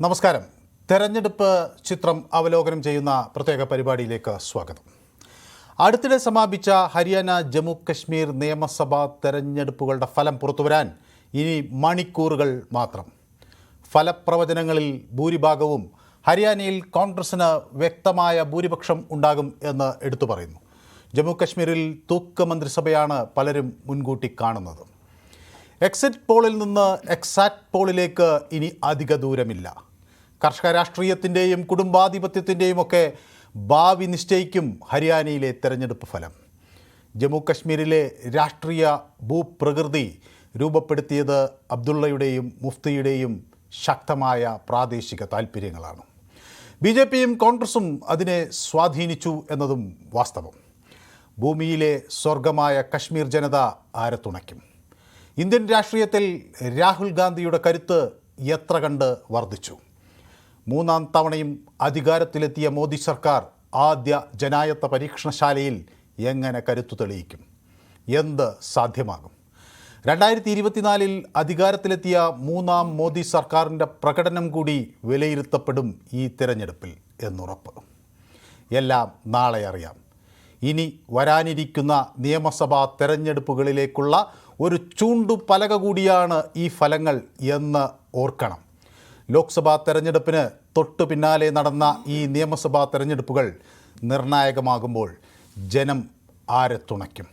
നമസ്കാരം. തെരഞ്ഞെടുപ്പ് ചിത്രം അവലോകനം ചെയ്യുന്ന പ്രത്യേക പരിപാടിയിലേക്ക് സ്വാഗതം. അടുത്തിടെ സമാപിച്ച ഹരിയാന ജമ്മു കശ്മീർ നിയമസഭാ തെരഞ്ഞെടുപ്പുകളുടെ ഫലം പുറത്തുവരാൻ ഇനി മണിക്കൂറുകൾ മാത്രം. ഫലപ്രവചനങ്ങളിൽ ഭൂരിഭാഗവും ഹരിയാനയിൽ കോൺഗ്രസിന് വ്യക്തമായ ഭൂരിപക്ഷം ഉണ്ടാകും എന്ന് എടുത്തു പറയുന്നു. ജമ്മു കശ്മീരിൽ തൂക്ക മന്ത്രിസഭയാണ് പലരും മുൻകൂട്ടി കാണുന്നത്. എക്സിറ്റ് പോളിൽ നിന്ന് എക്സാക്ട് പോളിലേക്ക് ഇനി അധിക ദൂരമില്ല. കർഷക രാഷ്ട്രീയത്തിൻ്റെയും കുടുംബാധിപത്യത്തിൻ്റെയും ഒക്കെ ഭാവി നിശ്ചയിക്കും ഹരിയാനയിലെ തെരഞ്ഞെടുപ്പ് ഫലം. ജമ്മു കശ്മീരിലെ രാഷ്ട്രീയ ഭൂപ്രകൃതി രൂപപ്പെടുത്തിയത് അബ്ദുള്ളയുടെയും മുഫ്തിയുടെയും ശക്തമായ പ്രാദേശിക താൽപ്പര്യങ്ങളാണ്. BJPയും കോൺഗ്രസും അതിനെ സ്വാധീനിച്ചു എന്നതും വാസ്തവം. ഭൂമിയിലെ സ്വർഗമായ കശ്മീർ ജനത ആരെ തുണയ്ക്കും? ഇന്ത്യൻ രാഷ്ട്രീയത്തിൽ രാഹുൽ ഗാന്ധിയുടെ കരുത്ത് എത്ര കണ്ട് വർദ്ധിച്ചു? മൂന്നാം തവണയും അധികാരത്തിലെത്തിയ മോദി സർക്കാർ ആദ്യ ജനായത്ത പരീക്ഷണശാലയിൽ എങ്ങനെ കരുത്തു തെളിയിക്കും? എന്ത് സാധ്യമാകും? 2024 അധികാരത്തിലെത്തിയ മൂന്നാം മോദി സർക്കാരിൻ്റെ പ്രകടനം കൂടി വിലയിരുത്തപ്പെടും ഈ തിരഞ്ഞെടുപ്പിൽ എന്നുറപ്പ്. എല്ലാം നാളെ അറിയാം. ഇനി വരാനിരിക്കുന്ന നിയമസഭാ തെരഞ്ഞെടുപ്പുകളിലേക്കുള്ള ഒരു ചൂണ്ടുപലക കൂടിയാണ് ഈ ഫലങ്ങൾ എന്ന് ഓർക്കണം. ലോക്സഭാ തെരഞ്ഞെടുപ്പിന് തൊട്ടു പിന്നാലെ നടന്ന ഈ നിയമസഭാ തെരഞ്ഞെടുപ്പുകൾ നിർണായകമാകുമ്പോൾ ജനം ആരെ തുണയ്ക്കും?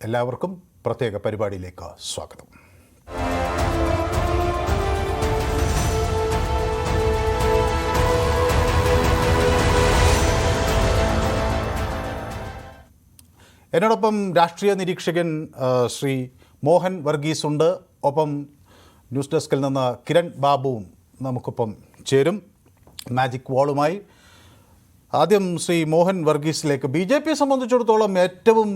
എല്ലാവർക്കും പ്രത്യേക പരിപാടിയിലേക്ക് സ്വാഗതം. എന്നോടൊപ്പം രാഷ്ട്രീയ നിരീക്ഷകൻ ശ്രീ മോഹൻ വർഗീസ് ഉണ്ട്. ഒപ്പം ന്യൂസ് ഡെസ്കിൽ നിന്ന് കിരൺ ബാബുവും നമുക്കൊപ്പം ചേരും മാജിക് വാളുമായി. ആദ്യം ശ്രീ മോഹൻ വർഗീസിലേക്ക്. BJPയെ സംബന്ധിച്ചിടത്തോളം ഏറ്റവും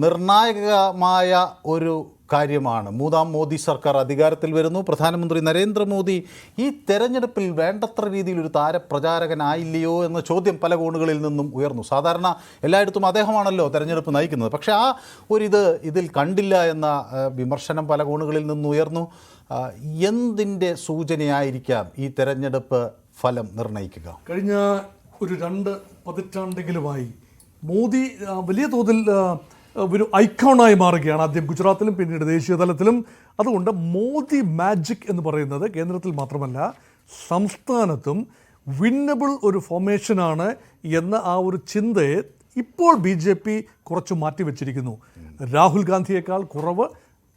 നിർണായകമായ ഒരു കാര്യമാണ് മൂന്നാം മോദി സർക്കാർ അധികാരത്തിൽ വരുന്നു. പ്രധാനമന്ത്രി നരേന്ദ്രമോദി ഈ തെരഞ്ഞെടുപ്പിൽ വേണ്ടത്ര രീതിയിൽ ഒരു താരപ്രചാരകനായില്ലയോ എന്ന ചോദ്യം പല കോണുകളിൽ നിന്നും ഉയർന്നു. സാധാരണ എല്ലായിടത്തും അദ്ദേഹമാണല്ലോ തെരഞ്ഞെടുപ്പ് നയിക്കുന്നത്. പക്ഷേ ആ ഇതിൽ കണ്ടില്ല എന്ന വിമർശനം പല കോണുകളിൽ നിന്നും ഉയർന്നു. എന്തിൻ്റെ സൂചനയായിരിക്കാം ഈ തെരഞ്ഞെടുപ്പ് ഫലം നിർണ്ണയിക്കുക? കഴിഞ്ഞ ഒരു 2 പതിറ്റാണ്ടെങ്കിലുമായി മോദി വലിയ തോതിൽ ഒരു ഐക്കോണായി മാറുകയാണ്. ആദ്യം ഗുജറാത്തിലും പിന്നീട് ദേശീയ തലത്തിലും. അതുകൊണ്ട് മോദി മാജിക് എന്ന് പറയുന്നത് കേന്ദ്രത്തിൽ മാത്രമല്ല സംസ്ഥാനത്തും വിന്നബിൾ ഒരു ഫോർമേഷനാണ് എന്ന ആ ഒരു ചിന്തയെ ഇപ്പോൾ BJP കുറച്ച് മാറ്റിവെച്ചിരിക്കുന്നു. രാഹുൽ ഗാന്ധിയേക്കാൾ കുറവ്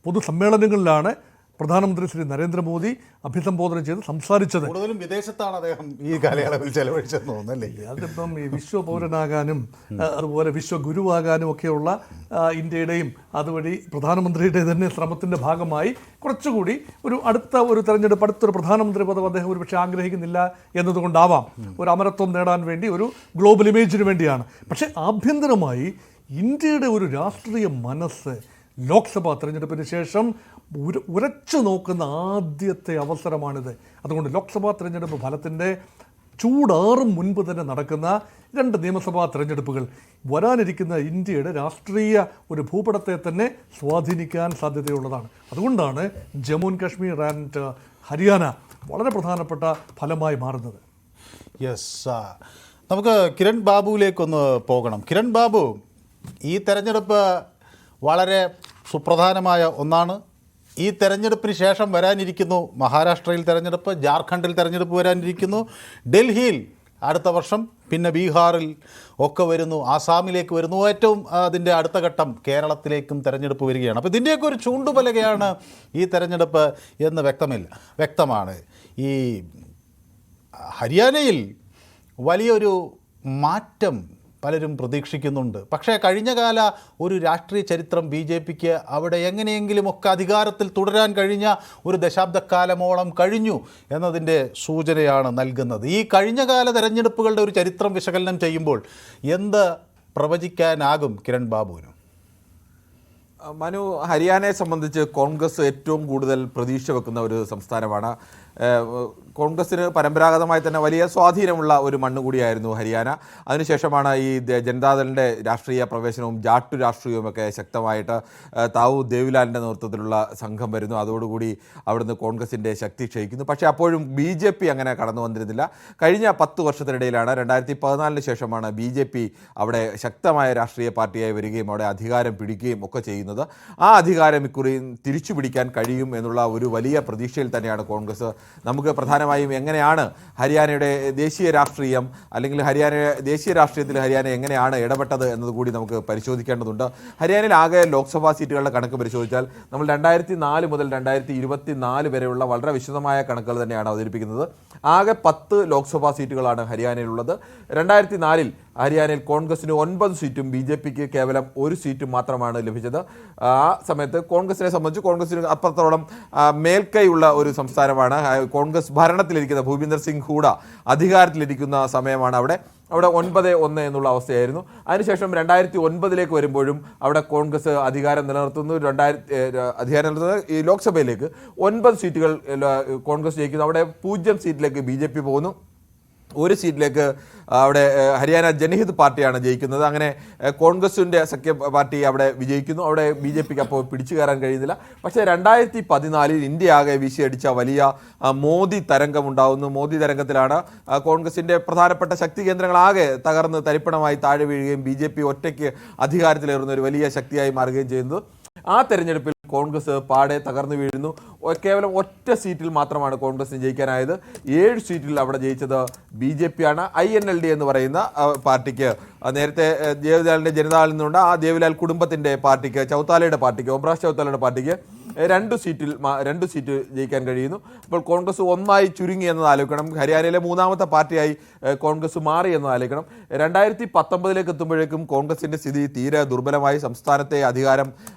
പൊതുസമ്മേളനങ്ങളിലാണ് പ്രധാനമന്ത്രി ശ്രീ നരേന്ദ്രമോദി അഭിസംബോധന ചെയ്ത് സംസാരിച്ചത്. കൂടുതലും വിദേശത്താണ് അദ്ദേഹം ഈ കാലയളവിൽ ചെലവഴിച്ചെന്ന് തോന്നുന്നല്ലേ? അതിപ്പം ഈ വിശ്വപൗരനാകാനും അതുപോലെ വിശ്വഗുരുവാകാനും ഒക്കെയുള്ള ഇന്ത്യയുടെയും അതുവഴി പ്രധാനമന്ത്രിയുടെ തന്നെ ശ്രമത്തിൻ്റെ ഭാഗമായി കുറച്ചുകൂടി അടുത്തൊരു പ്രധാനമന്ത്രി പദം അദ്ദേഹം ഒരു പക്ഷേ ആഗ്രഹിക്കുന്നില്ല എന്നതുകൊണ്ടാവാം ഒരു അമരത്വം നേടാൻ വേണ്ടി, ഒരു ഗ്ലോബൽ ഇമേജിന് വേണ്ടിയാണ്. പക്ഷേ ആഭ്യന്തരമായി ഇന്ത്യയുടെ ഒരു രാഷ്ട്രീയ മനസ്സ് ലോക്സഭാ തെരഞ്ഞെടുപ്പിന് ശേഷം ഉരച്ചു നോക്കുന്ന ആദ്യത്തെ അവസരമാണിത്. അതുകൊണ്ട് ലോക്സഭാ തെരഞ്ഞെടുപ്പ് ഫലത്തിൻ്റെ ചൂടാറും മുൻപ് തന്നെ നടക്കുന്ന 2 നിയമസഭാ തെരഞ്ഞെടുപ്പുകൾ വരാനിരിക്കുന്ന ഇന്ത്യയുടെ രാഷ്ട്രീയ ഒരു ഭൂപടത്തെ തന്നെ സ്വാധീനിക്കാൻ സാധ്യതയുള്ളതാണ്. അതുകൊണ്ടാണ് ജമ്മു ആൻഡ് കാശ്മീർ ആൻഡ് ഹരിയാന വളരെ പ്രധാനപ്പെട്ട ഫലമായി മാറുന്നത്. യെസ്, നമുക്ക് കിരൺ ബാബുവിലേക്കൊന്ന് പോകണം. കിരൺ ബാബു, ഈ തെരഞ്ഞെടുപ്പ് വളരെ സുപ്രധാനമായ ഒന്നാണ്. ഈ തെരഞ്ഞെടുപ്പിന് ശേഷം വരാനിരിക്കുന്നു മഹാരാഷ്ട്രയിൽ തെരഞ്ഞെടുപ്പ്, ജാർഖണ്ഡിൽ തെരഞ്ഞെടുപ്പ് വരാനിരിക്കുന്നു, ഡൽഹിയിൽ അടുത്ത വർഷം, പിന്നെ ബീഹാറിൽ ഒക്കെ വരുന്നു, ആസാമിലേക്ക് വരുന്നു, ഏറ്റവും അതിൻ്റെ അടുത്ത ഘട്ടം കേരളത്തിലേക്കും തെരഞ്ഞെടുപ്പ് വരികയാണ്. അപ്പോൾ ഇതിൻ്റെയൊക്കെ ഒരു ചൂണ്ടുപലകയാണ് ഈ തെരഞ്ഞെടുപ്പ് എന്ന് വ്യക്തമാണ്. ഈ ഹരിയാനയിൽ വലിയൊരു മാറ്റം പലരും പ്രതീക്ഷിക്കുന്നുണ്ട്. പക്ഷേ കഴിഞ്ഞകാല ഒരു രാഷ്ട്രീയ ചരിത്രം BJPക്ക് അവിടെ എങ്ങനെയെങ്കിലുമൊക്കെ അധികാരത്തിൽ തുടരാൻ കഴിഞ്ഞ ഒരു ദശാബ്ദക്കാലമോളം കഴിഞ്ഞു എന്നതിൻ്റെ സൂചനയാണ് നൽകുന്നത്. ഈ കഴിഞ്ഞകാല തെരഞ്ഞെടുപ്പുകളുടെ ഒരു ചരിത്രം വിശകലനം ചെയ്യുമ്പോൾ എന്ത് പ്രവചിക്കാനാകും കിരൺ ബാബുവിന്? മനു, ഹരിയാനയെ സംബന്ധിച്ച് കോൺഗ്രസ് ഏറ്റവും കൂടുതൽ പ്രതീക്ഷ വെക്കുന്ന ഒരു സംസ്ഥാനമാണ്. കോൺഗ്രസിന് പരമ്പരാഗതമായി തന്നെ വലിയ സ്വാധീനമുള്ള ഒരു മണ്ണ് കൂടിയായിരുന്നു ഹരിയാന. അതിനുശേഷമാണ് ഈ ജനതാദളിൻ്റെ രാഷ്ട്രീയ പ്രവേശനവും ജാട്ടു രാഷ്ട്രീയവും ഒക്കെ ശക്തമായിട്ട് താവു ദേവിലാലിൻ്റെ നേതൃത്വത്തിലുള്ള സംഘം വരുന്നു. അതോടുകൂടി അവിടുന്ന് കോൺഗ്രസിൻ്റെ ശക്തി ക്ഷയിക്കുന്നു. പക്ഷേ അപ്പോഴും BJP അങ്ങനെ കടന്നു വന്നിരുന്നില്ല. കഴിഞ്ഞ 10 വർഷത്തിനിടയിലാണ് 2014 ശേഷമാണ് BJP അവിടെ ശക്തമായ രാഷ്ട്രീയ പാർട്ടിയായി വരികയും അവിടെ അധികാരം പിടിക്കുകയും ഒക്കെ ചെയ്യുന്നത്. ആ അധികാരം ഇക്കുറി തിരിച്ചു പിടിക്കാൻ കഴിയും എന്നുള്ള ഒരു വലിയ പ്രതീക്ഷയിൽ തന്നെയാണ് കോൺഗ്രസ്. നമുക്ക് പ്രധാനമായും എങ്ങനെയാണ് ഹരിയാനയുടെ ദേശീയ രാഷ്ട്രീയം അല്ലെങ്കിൽ ദേശീയ രാഷ്ട്രീയത്തിൽ ഹരിയാന എങ്ങനെയാണ് ഇടപെട്ടത് എന്നതുകൂടി നമുക്ക് പരിശോധിക്കേണ്ടതുണ്ട്. ഹരിയാനയിൽ ആകെ ലോക്സഭാ സീറ്റുകളുടെ കണക്ക് പരിശോധിച്ചാൽ നമ്മൾ 2004 മുതൽ 2024 വരെയുള്ള വളരെ വിശദമായ കണക്കുകൾ തന്നെയാണ് അവതരിപ്പിക്കുന്നത്. ആകെ 10 ലോക്സഭാ സീറ്റുകളാണ് ഹരിയാനയിലുള്ളത്. 2004 ഹരിയാനയിൽ കോൺഗ്രസിന് 9 സീറ്റും BJPക്ക് കേവലം 1 സീറ്റും മാത്രമാണ് ലഭിച്ചത്. ആ സമയത്ത് കോൺഗ്രസിനെ സംബന്ധിച്ച് കോൺഗ്രസിന് അപ്പുറത്തോളം മേൽക്കൈയുള്ള ഒരു സംസ്ഥാനമാണ്. കോൺഗ്രസ് ഭരണത്തിലിരിക്കുന്ന ഭൂപീന്ദർ സിംഗ് ഹൂഡ അധികാരത്തിലിരിക്കുന്ന സമയമാണ് അവിടെ 9-1 എന്നുള്ള അവസ്ഥയായിരുന്നു. അതിനുശേഷം 2009 വരുമ്പോഴും അവിടെ കോൺഗ്രസ് അധികാരം നിലനിർത്തുന്നു. ഈ ലോക്സഭയിലേക്ക് 9 സീറ്റുകൾ കോൺഗ്രസ് ജയിക്കുന്നു. അവിടെ 0 സീറ്റിലേക്ക് BJP പോകുന്നു. 1 സീറ്റിലേക്ക് അവിടെ ഹരിയാന ജനഹിത് പാർട്ടിയാണ് ജയിക്കുന്നത്. അങ്ങനെ കോൺഗ്രസിൻ്റെ സഖ്യ പാർട്ടി അവിടെ വിജയിക്കുന്നു. അവിടെ BJPക്ക് അപ്പോൾ പിടിച്ചു കയറാൻ കഴിയുന്നില്ല. പക്ഷേ 2014 ഇന്ത്യ ആകെ വീശിയടിച്ച വലിയ മോദി തരംഗമുണ്ടാകുന്നു. മോദി തരംഗത്തിലാണ് കോൺഗ്രസിൻ്റെ പ്രധാനപ്പെട്ട ശക്തി കേന്ദ്രങ്ങളാകെ തകർന്ന് തരിപ്പണമായി താഴെ വീഴുകയും BJP ഒറ്റയ്ക്ക് അധികാരത്തിലേറുന്ന ഒരു വലിയ ശക്തിയായി മാറുകയും ചെയ്യുന്നത്. ആ തെരഞ്ഞെടുപ്പിൽ കോൺഗ്രസ് പാടെ തകർന്നു വീഴുന്നു. കേവലം ഒറ്റ സീറ്റിൽ മാത്രമാണ് കോൺഗ്രസിന് ജയിക്കാനായത്. 7 സീറ്റിൽ അവിടെ ജയിച്ചത് BJP ആണ്. INLD എന്ന് പറയുന്ന പാർട്ടിക്ക് നേരത്തെ ദേവ്ലാലിൻ്റെ ജനതാദളിൽ നിന്നുണ്ട്. ആ ദേവ്ലാൽ കുടുംബത്തിൻ്റെ പാർട്ടിക്ക് ചൗത്താലയുടെ പാർട്ടിക്ക് ഓംപ്രകാശ് ചൗത്താലയുടെ പാർട്ടിക്ക് 2 സീറ്റ് ജയിക്കാൻ കഴിയുന്നു. അപ്പോൾ കോൺഗ്രസ് ഒന്നായി ചുരുങ്ങി എന്നത് ആലോചിക്കണം. ഹരിയാനയിലെ 3ാമത്തെ പാർട്ടിയായി കോൺഗ്രസ് മാറി എന്നത് ആലോചിക്കണം. 2019 എത്തുമ്പോഴേക്കും കോൺഗ്രസിൻ്റെ സ്ഥിതി തീരെ ദുർബലമായി. സംസ്ഥാനത്തെ അധികാരം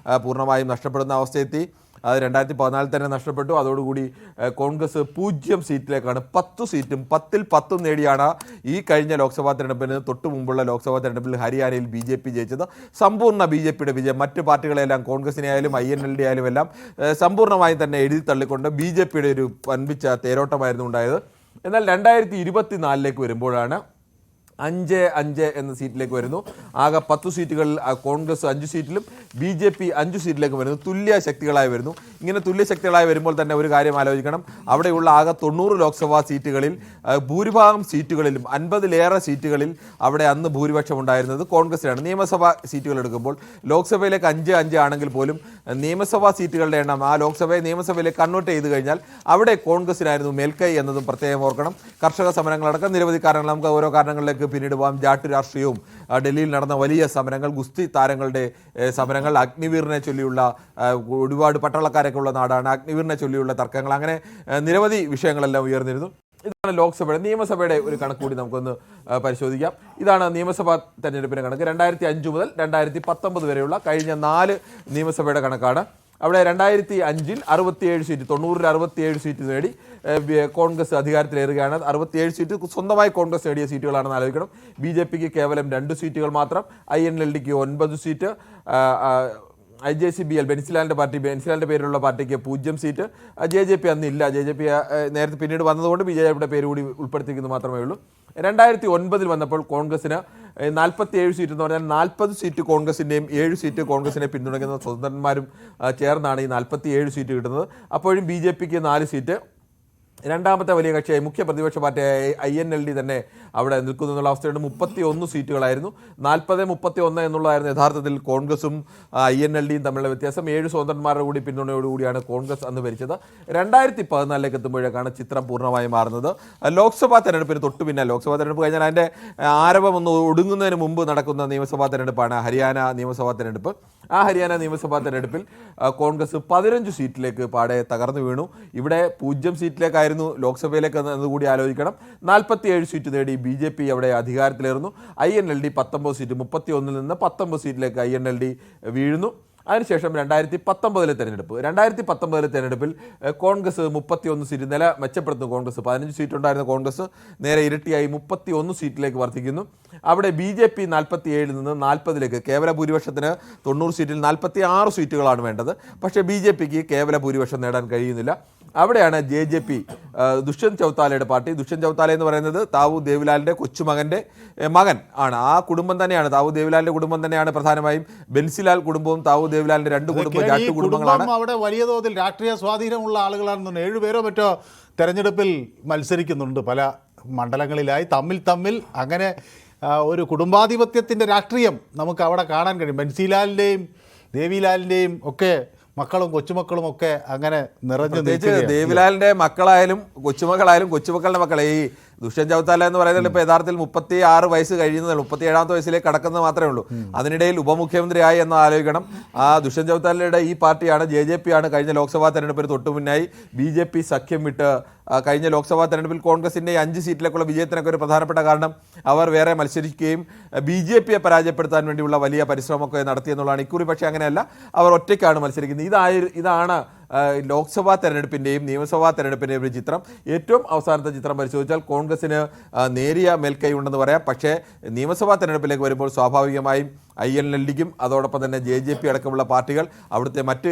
പൂർണ്ണമായും നഷ്ടപ്പെടുന്ന അവസ്ഥയെത്തി. അത് 2014 തന്നെ നഷ്ടപ്പെട്ടു. അതോടുകൂടി കോൺഗ്രസ് 0 സീറ്റിലേക്കാണ് 10 സീറ്റും 10ൽ 10 നേടിയാണ് ഈ കഴിഞ്ഞ ലോക്സഭാ തെരഞ്ഞെടുപ്പിന് തൊട്ട് മുമ്പുള്ള ലോക്സഭാ തെരഞ്ഞെടുപ്പിൽ ഹരിയാനയിൽ BJP ജയിച്ചത്. സമ്പൂർണ്ണ BJPയുടെ വിജയം. മറ്റ് പാർട്ടികളെല്ലാം കോൺഗ്രസിനെ ആയാലും INLD ആയാലും എല്ലാം സമ്പൂർണ്ണമായും തന്നെ എഴുതി തള്ളിക്കൊണ്ട് BJPയുടെ ഒരു വൻപിച്ച തേരോട്ടമായിരുന്നു ഉണ്ടായത്. എന്നാൽ 2024 വരുമ്പോഴാണ് 5 എന്ന സീറ്റിലേക്ക് വരുന്നു. ആകെ 10 സീറ്റുകളിൽ കോൺഗ്രസ് 5 സീറ്റിലും BJP 5 സീറ്റിലേക്ക് വരുന്നു. തുല്യ ശക്തികളായി വരുന്നു. ഇങ്ങനെ തുല്യ ശക്തികളായി വരുമ്പോൾ തന്നെ ഒരു കാര്യം ആലോചിക്കണം. അവിടെയുള്ള ആകെ 90 ലോക്സഭാ സീറ്റുകളിൽ ഭൂരിഭാഗം സീറ്റുകളിലും 50-ലേറെ സീറ്റുകളിൽ അവിടെ അന്ന് ഭൂരിപക്ഷം ഉണ്ടായിരുന്നത് കോൺഗ്രസിനാണ്. നിയമസഭാ സീറ്റുകൾ എടുക്കുമ്പോൾ ലോക്സഭയിലേക്ക് 5 ആണെങ്കിൽ പോലും നിയമസഭാ സീറ്റുകളുടെ എണ്ണം ആ നിയമസഭയിലേക്ക് കൺവേർട്ട് ചെയ്ത് കഴിഞ്ഞാൽ അവിടെ കോൺഗ്രസിനായിരുന്നു മേൽക്കൈ എന്നതും പ്രത്യേകം ഓർക്കണം. കർഷക സമരങ്ങളടക്കം നിരവധി കാരണങ്ങൾ, നമുക്ക് ഓരോ കാരണങ്ങളിലേക്ക് പിന്നീട് പോകാം. ജാട്ടു രാഷ്ട്രീയവും ഡൽഹിയിൽ നടന്ന വലിയ സമരങ്ങൾ, ഗുസ്തി താരങ്ങളുടെ സമരങ്ങൾ, അഗ്നിവീറിനെ ചൊല്ലിയുള്ള ഒരുപാട് പട്ടാളക്കാരൊക്കെ ഉള്ള നാടാണ്, അഗ്നിവീറിനെ ചൊല്ലിയുള്ള തർക്കങ്ങൾ, അങ്ങനെ നിരവധി വിഷയങ്ങളെല്ലാം ഉയർന്നിരുന്നു. ഇതാണ് നിയമസഭയുടെ ഒരു കണക്ക് കൂടി നമുക്കൊന്ന് പരിശോധിക്കാം. ഇതാണ് നിയമസഭാ തെരഞ്ഞെടുപ്പിൻ്റെ കണക്ക്. 2005 മുതൽ 2019 വരെയുള്ള കഴിഞ്ഞ 4 നിയമസഭയുടെ കണക്കാണ്. അവിടെ 2005 67 സീറ്റ്, 90-ൽ 67 സീറ്റ് നേടി കോൺഗ്രസ് അധികാരത്തിലേറുകയാണ്. 67 സീറ്റ് സ്വന്തമായി കോൺഗ്രസ് നേടിയ സീറ്റുകളാണെന്ന് ആലോചിക്കണം. BJPക്ക് കേവലം 2 സീറ്റുകൾ മാത്രം, INLDക്ക് 9 സീറ്റ്, IJCBL ബെൻസിലാലിൻ്റെ പേരിലുള്ള പാർട്ടിക്ക് 0 സീറ്റ്, JJP അന്നില്ല. JJP നേരത്തെ പിന്നീട് വന്നതുകൊണ്ട് BJPയുടെ പേര് കൂടി ഉൾപ്പെടുത്തിക്കുന്നത് മാത്രമേ ഉള്ളൂ. 2009 വന്നപ്പോൾ കോൺഗ്രസിന് 47 സീറ്റ് എന്ന് പറഞ്ഞാൽ 40 സീറ്റ് കോൺഗ്രസിൻ്റെയും 7 സീറ്റ് കോൺഗ്രസിനെ പിന്തുണയ്ക്കുന്ന സ്വതന്ത്രന്മാരും ചേർന്നാണ് ഈ 47 സീറ്റ് കിട്ടുന്നത്. അപ്പോഴും BJPക്ക് 4 സീറ്റ്. രണ്ടാമത്തെ വലിയ കക്ഷിയായി മുഖ്യ പ്രതിപക്ഷ പാർട്ടിയായ INLD തന്നെ അവിടെ നിൽക്കുന്നു എന്നുള്ള അവസ്ഥയുണ്ട്. 31 സീറ്റുകളായിരുന്നു. 40-31 എന്നുള്ളതായിരുന്നു യഥാർത്ഥത്തിൽ കോൺഗ്രസും INLDയും തമ്മിലുള്ള വ്യത്യാസം. 7 സ്വതന്ത്രന്മാരുടെ കൂടി പിന്തുണയോടുകൂടിയാണ് കോൺഗ്രസ് അന്ന് ഭരിച്ചത്. 2014 എത്തുമ്പോഴേക്കാണ് ചിത്രം പൂർണ്ണമായി മാറുന്നത്. ലോക്സഭാ തെരഞ്ഞെടുപ്പിന് തൊട്ടു പിന്നെ, ലോക്സഭാ തെരഞ്ഞെടുപ്പ് കഴിഞ്ഞാൽ അതിൻ്റെ ആരവം ഒന്ന് ഒടുങ്ങുന്നതിന് മുമ്പ് നടക്കുന്ന നിയമസഭാ തെരഞ്ഞെടുപ്പാണ് ഹരിയാന നിയമസഭാ തെരഞ്ഞെടുപ്പ്. ആ ഹരിയാന നിയമസഭാ തെരഞ്ഞെടുപ്പിൽ കോൺഗ്രസ് 15 സീറ്റിലേക്ക് പാടെ തകർന്നു വീണു. ഇവിടെ 0 സീറ്റിലേക്കായിരുന്നു ലോക്സഭയിലേക്ക് എന്നുകൂടി ആലോചിക്കണം. 47 സീറ്റ് നേടി BJP അവിടെ അധികാരത്തിലേറുന്നു. INLD 19 സീറ്റ്, 31-ൽ നിന്ന് 19 സീറ്റിലേക്ക് INLD വീഴുന്നു. അതിനുശേഷം 2019 തെരഞ്ഞെടുപ്പ്. 2019 തെരഞ്ഞെടുപ്പിൽ കോൺഗ്രസ് 31 സീറ്റ് നില മെച്ചപ്പെടുത്തുന്നു. കോൺഗ്രസ് 15 സീറ്റ് ഉണ്ടായിരുന്ന കോൺഗ്രസ് നേരെ ഇരട്ടിയായി 31 സീറ്റിലേക്ക് വർദ്ധിക്കുന്നു. അവിടെ BJP 47 നിന്ന് 40ലേക്ക്, കേവല ഭൂരിപക്ഷത്തിന് 90 സീറ്റിൽ 46 സീറ്റുകളാണ് വേണ്ടത്. പക്ഷേ BJPക്ക് കേവല ഭൂരിപക്ഷം നേടാൻ കഴിയുന്നില്ല. അവിടെയാണ് JJP, ദുഷ്യന്ത് ചൗത്താലയുടെ പാർട്ടി. ദുഷ്യന്ത് ചൗത്താല എന്ന് പറയുന്നത് താവു ദേവിലാലിൻ്റെ കൊച്ചുമകൻ്റെ മകൻ ആണ്. ആ കുടുംബം തന്നെയാണ്, താവു ദേവിലാലിൻ്റെ കുടുംബം തന്നെയാണ് പ്രധാനമായും. ബെൻസിലാൽ കുടുംബവും താവു ദേവിലാലിൻ്റെ രണ്ട് കുടുംബം ജാട്ട് കുടുംബങ്ങളാണ്. അവിടെ വലിയ തോതിൽ രാഷ്ട്രീയ സ്വാധീനമുള്ള ആളുകളാണെന്ന് 7 പേരോ മറ്റോ തെരഞ്ഞെടുപ്പിൽ മത്സരിക്കുന്നുണ്ട് പല മണ്ഡലങ്ങളിലായി. തമ്മിൽ അങ്ങനെ ഒരു കുടുംബാധിപത്യത്തിൻ്റെ രാഷ്ട്രീയം നമുക്ക് അവിടെ കാണാൻ കഴിയും. ബെൻസിലാലിൻ്റെയും ദേവിലാലിൻ്റെയും ഒക്കെ മക്കളും കൊച്ചുമക്കളും ഒക്കെ അങ്ങനെ നിറഞ്ഞു നിൽക്കുകയാണ്. ദേവിലാലിൻ്റെ മക്കളായാലും കൊച്ചുമക്കളായാലും കൊച്ചുമക്കളുടെ മക്കളെ ഈ ദുഷ്യന്ത് ചൗത്താല എന്ന് പറയുന്നത് ഇപ്പോൾ യഥാർത്ഥത്തിൽ 36 വയസ്സ് കഴിയുന്നതേ 37ാമത്തെ വയസ്സിലേക്ക് കടക്കുന്നത് മാത്രമേ ഉള്ളൂ. അതിനിടയിൽ ഉപമുഖ്യമന്ത്രിയായി എന്ന് ആലോചിക്കണം. ആ ദുഷ്യന്ത് ചൗത്താലയുടെ ഈ പാർട്ടിയാണ്, JJP ആണ് കഴിഞ്ഞ ലോക്സഭാ തെരഞ്ഞെടുപ്പിന് തൊട്ടുമുന്നായി BJP സഖ്യം വിട്ട് കഴിഞ്ഞ ലോക്സഭാ തെരഞ്ഞെടുപ്പിൽ കോൺഗ്രസിൻ്റെ 5 സീറ്റിലേക്കുള്ള വിജയത്തിനൊക്കെ ഒരു പ്രധാനപ്പെട്ട കാരണം അവർ വേറെ മത്സരിക്കുകയും BJPയെ പരാജയപ്പെടുത്താൻ വേണ്ടിയുള്ള വലിയ പരിശ്രമമൊക്കെ നടത്തിയെന്നുള്ളതാണ്. ഇക്കുറി പക്ഷേ അങ്ങനെയല്ല, അവർ ഒറ്റയ്ക്കാണ് മത്സരിക്കുന്നത്. ഇതാണ് ലോക്സഭാ തെരഞ്ഞെടുപ്പിൻ്റെയും നിയമസഭാ തെരഞ്ഞെടുപ്പിൻ്റെയും ഒരു ചിത്രം. ഏറ്റവും അവസാനത്തെ ചിത്രം പരിശോധിച്ചാൽ കോൺഗ്രസിന് നേരിയ മേൽക്കൈ ഉണ്ടെന്ന് പറയാം. പക്ഷേ നിയമസഭാ തെരഞ്ഞെടുപ്പിലേക്ക് വരുമ്പോൾ സ്വാഭാവികമായും INLDക്കും അതോടൊപ്പം തന്നെ JJP അടക്കമുള്ള പാർട്ടികൾ, അവിടുത്തെ മറ്റ്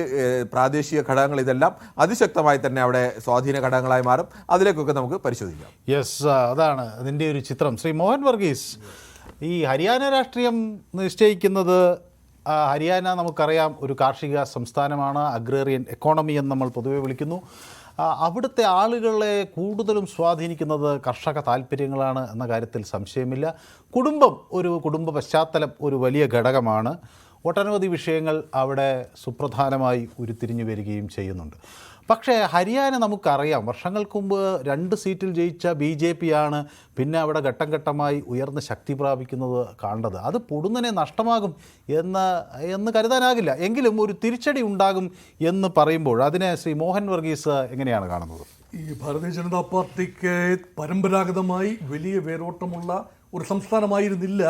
പ്രാദേശിക ഘടകങ്ങൾ, ഇതെല്ലാം അതിശക്തമായി തന്നെ അവിടെ സ്വാധീന ഘടകങ്ങളായി മാറും. അതിലേക്കൊക്കെ നമുക്ക് പരിശോധിക്കാം. യെസ്, അതാണ് അതിൻ്റെ ഒരു ചിത്രം. ശ്രീ മോഹൻ വർഗീസ്, ഈ ഹരിയാന രാഷ്ട്രീയം നിശ്ചയിക്കുന്നത്, ഹരിയാന നമുക്കറിയാം ഒരു കാർഷിക സംസ്ഥാനമാണ്, അഗ്രേറിയൻ എക്കോണമി എന്ന് നമ്മൾ പൊതുവെ വിളിക്കുന്നു. അവിടുത്തെ ആളുകളെ കൂടുതലും സ്വാധീനിക്കുന്നത് കർഷക താല്പര്യങ്ങളാണ് എന്ന കാര്യത്തിൽ സംശയമില്ല. കുടുംബ പശ്ചാത്തലം ഒരു വലിയ ഘടകമാണ്. ഒട്ടനവധി വിഷയങ്ങൾ അവിടെ സുപ്രധാനമായി ഉരുത്തിരിഞ്ഞു വരികയും ചെയ്യുന്നുണ്ട്. പക്ഷേ ഹരിയാന നമുക്കറിയാം, വർഷങ്ങൾക്ക് മുമ്പ് 2 സീറ്റിൽ ജയിച്ച BJP ആണ് പിന്നെ അവിടെ ഘട്ടം ഘട്ടമായി ഉയർന്ന് ശക്തി പ്രാപിക്കുന്നത് കാണേണ്ടത്. അത് പൊടുന്നനെ നഷ്ടമാകും എന്ന് കരുതാനാകില്ല. എങ്കിലും ഒരു തിരിച്ചടി ഉണ്ടാകും എന്ന് പറയുമ്പോൾ അതിനെ ശ്രീ മോഹൻ വർഗീസ് എങ്ങനെയാണ് കാണുന്നത്? ഈ ഭാരതീയ ജനതാ പാർട്ടിക്ക് പരമ്പരാഗതമായി വലിയ വേരോട്ടമുള്ള ഒരു സംസ്ഥാനമായിരുന്നില്ല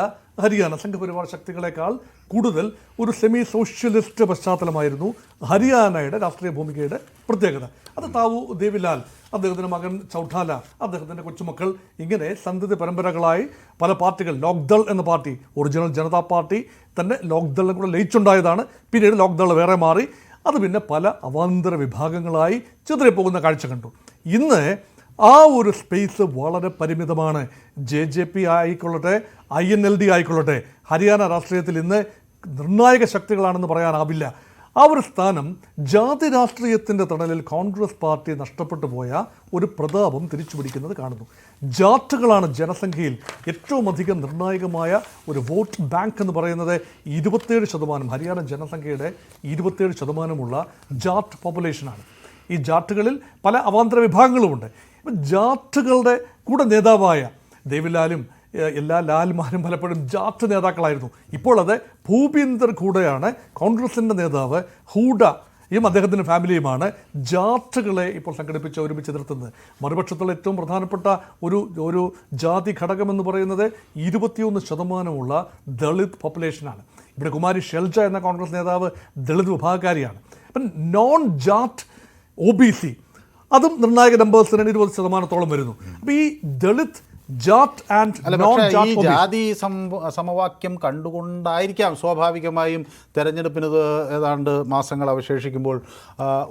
ഹരിയാന. സംഘപരിവാർ ശക്തികളെക്കാൾ കൂടുതൽ ഒരു സെമി സോഷ്യലിസ്റ്റ് പശ്ചാത്തലമായിരുന്നു ഹരിയാനയുടെ രാഷ്ട്രീയ ഭൂമികയുടെ പ്രത്യേകത. അത് താവു ദേവിലാൽ, അദ്ദേഹത്തിൻ്റെ മകൻ ചൗട്ടാല, അദ്ദേഹത്തിൻ്റെ കൊച്ചുമക്കൾ, ഇങ്ങനെ സന്തതി പരമ്പരകളായി പല പാർട്ടികൾ. ലോക്ദൾ എന്ന പാർട്ടി, ഒറിജിനൽ ജനതാ പാർട്ടി തന്നെ ലോക്ദളിനെ കൂടെ ലയിച്ചുണ്ടായതാണ്. പിന്നീട് ലോക്ദൾ വേറെ മാറി, അത് പിന്നെ പല അവാന്തര വിഭാഗങ്ങളായി ചിതറിപ്പോകുന്ന കാഴ്ച കണ്ടു. ഇന്ന് ആ ഒരു സ്പേസ് വളരെ പരിമിതമാണ്. JJP ആയിക്കൊള്ളട്ടെ, INLD ആയിക്കൊള്ളട്ടെ, ഹരിയാന രാഷ്ട്രീയത്തിൽ ഇന്ന് നിർണായക ശക്തികളാണെന്ന് പറയാനാവില്ല. ആ ഒരു സ്ഥാനം ജാതി രാഷ്ട്രീയത്തിൻ്റെ തണലിൽ കോൺഗ്രസ് പാർട്ടി നഷ്ടപ്പെട്ടു പോയ ഒരു പ്രതാപം തിരിച്ചുപിടിക്കുന്നത് കാണുന്നു. ജാട്ടുകളാണ് ജനസംഖ്യയിൽ ഏറ്റവും അധികം നിർണായകമായ ഒരു ബാങ്ക് എന്ന് പറയുന്നത്. 27%, ഹരിയാന ജനസംഖ്യയുടെ 27% ജാട്ട് പോപ്പുലേഷനാണ്. ഈ ജാട്ടുകളിൽ പല അവാന്തര വിഭാഗങ്ങളുമുണ്ട്. ഇപ്പം ജാട്ടുകളുടെ കൂടെ നേതാവായ ദേവിലാലും എല്ലാ ലാൽമാരും പലപ്പോഴും ജാട്ട് നേതാക്കളായിരുന്നു. ഇപ്പോൾ അത് ഭൂപീന്ദർ ഹൂഡയാണ് കോൺഗ്രസിൻ്റെ നേതാവ്. ഹൂഡയും അദ്ദേഹത്തിൻ്റെ ഫാമിലിയുമാണ് ജാട്ടുകളെ ഇപ്പോൾ സംഘടിപ്പിച്ച് ഒരുമിച്ച് നിർത്തുന്നത്. മറുപക്ഷത്തുള്ള ഏറ്റവും പ്രധാനപ്പെട്ട ഒരു ജാതി ഘടകമെന്ന് പറയുന്നത് 21% ദളിത് പോപ്പുലേഷനാണ്. ഇവിടെ കുമാരി ഷെൽജ എന്ന കോൺഗ്രസ് നേതാവ് ദളിത് വിഭാഗക്കാരിയാണ്. അപ്പം നോൺ ജാട്ട് OBC അതും നിർണായക നമ്പേഴ്സിന് 20%-ഓളം വരുന്നു. അപ്പോൾ ഈ ദളിത്, ജാട്ട് ആൻഡ് നോൺ ജാട്ട്, ഈ ജാതി സമവാക്യം കണ്ടുകൊണ്ടായിരിക്കാം സ്വാഭാവികമായും തെരഞ്ഞെടുപ്പിന് ഏതാണ്ട് മാസങ്ങൾ അവശേഷിക്കുമ്പോൾ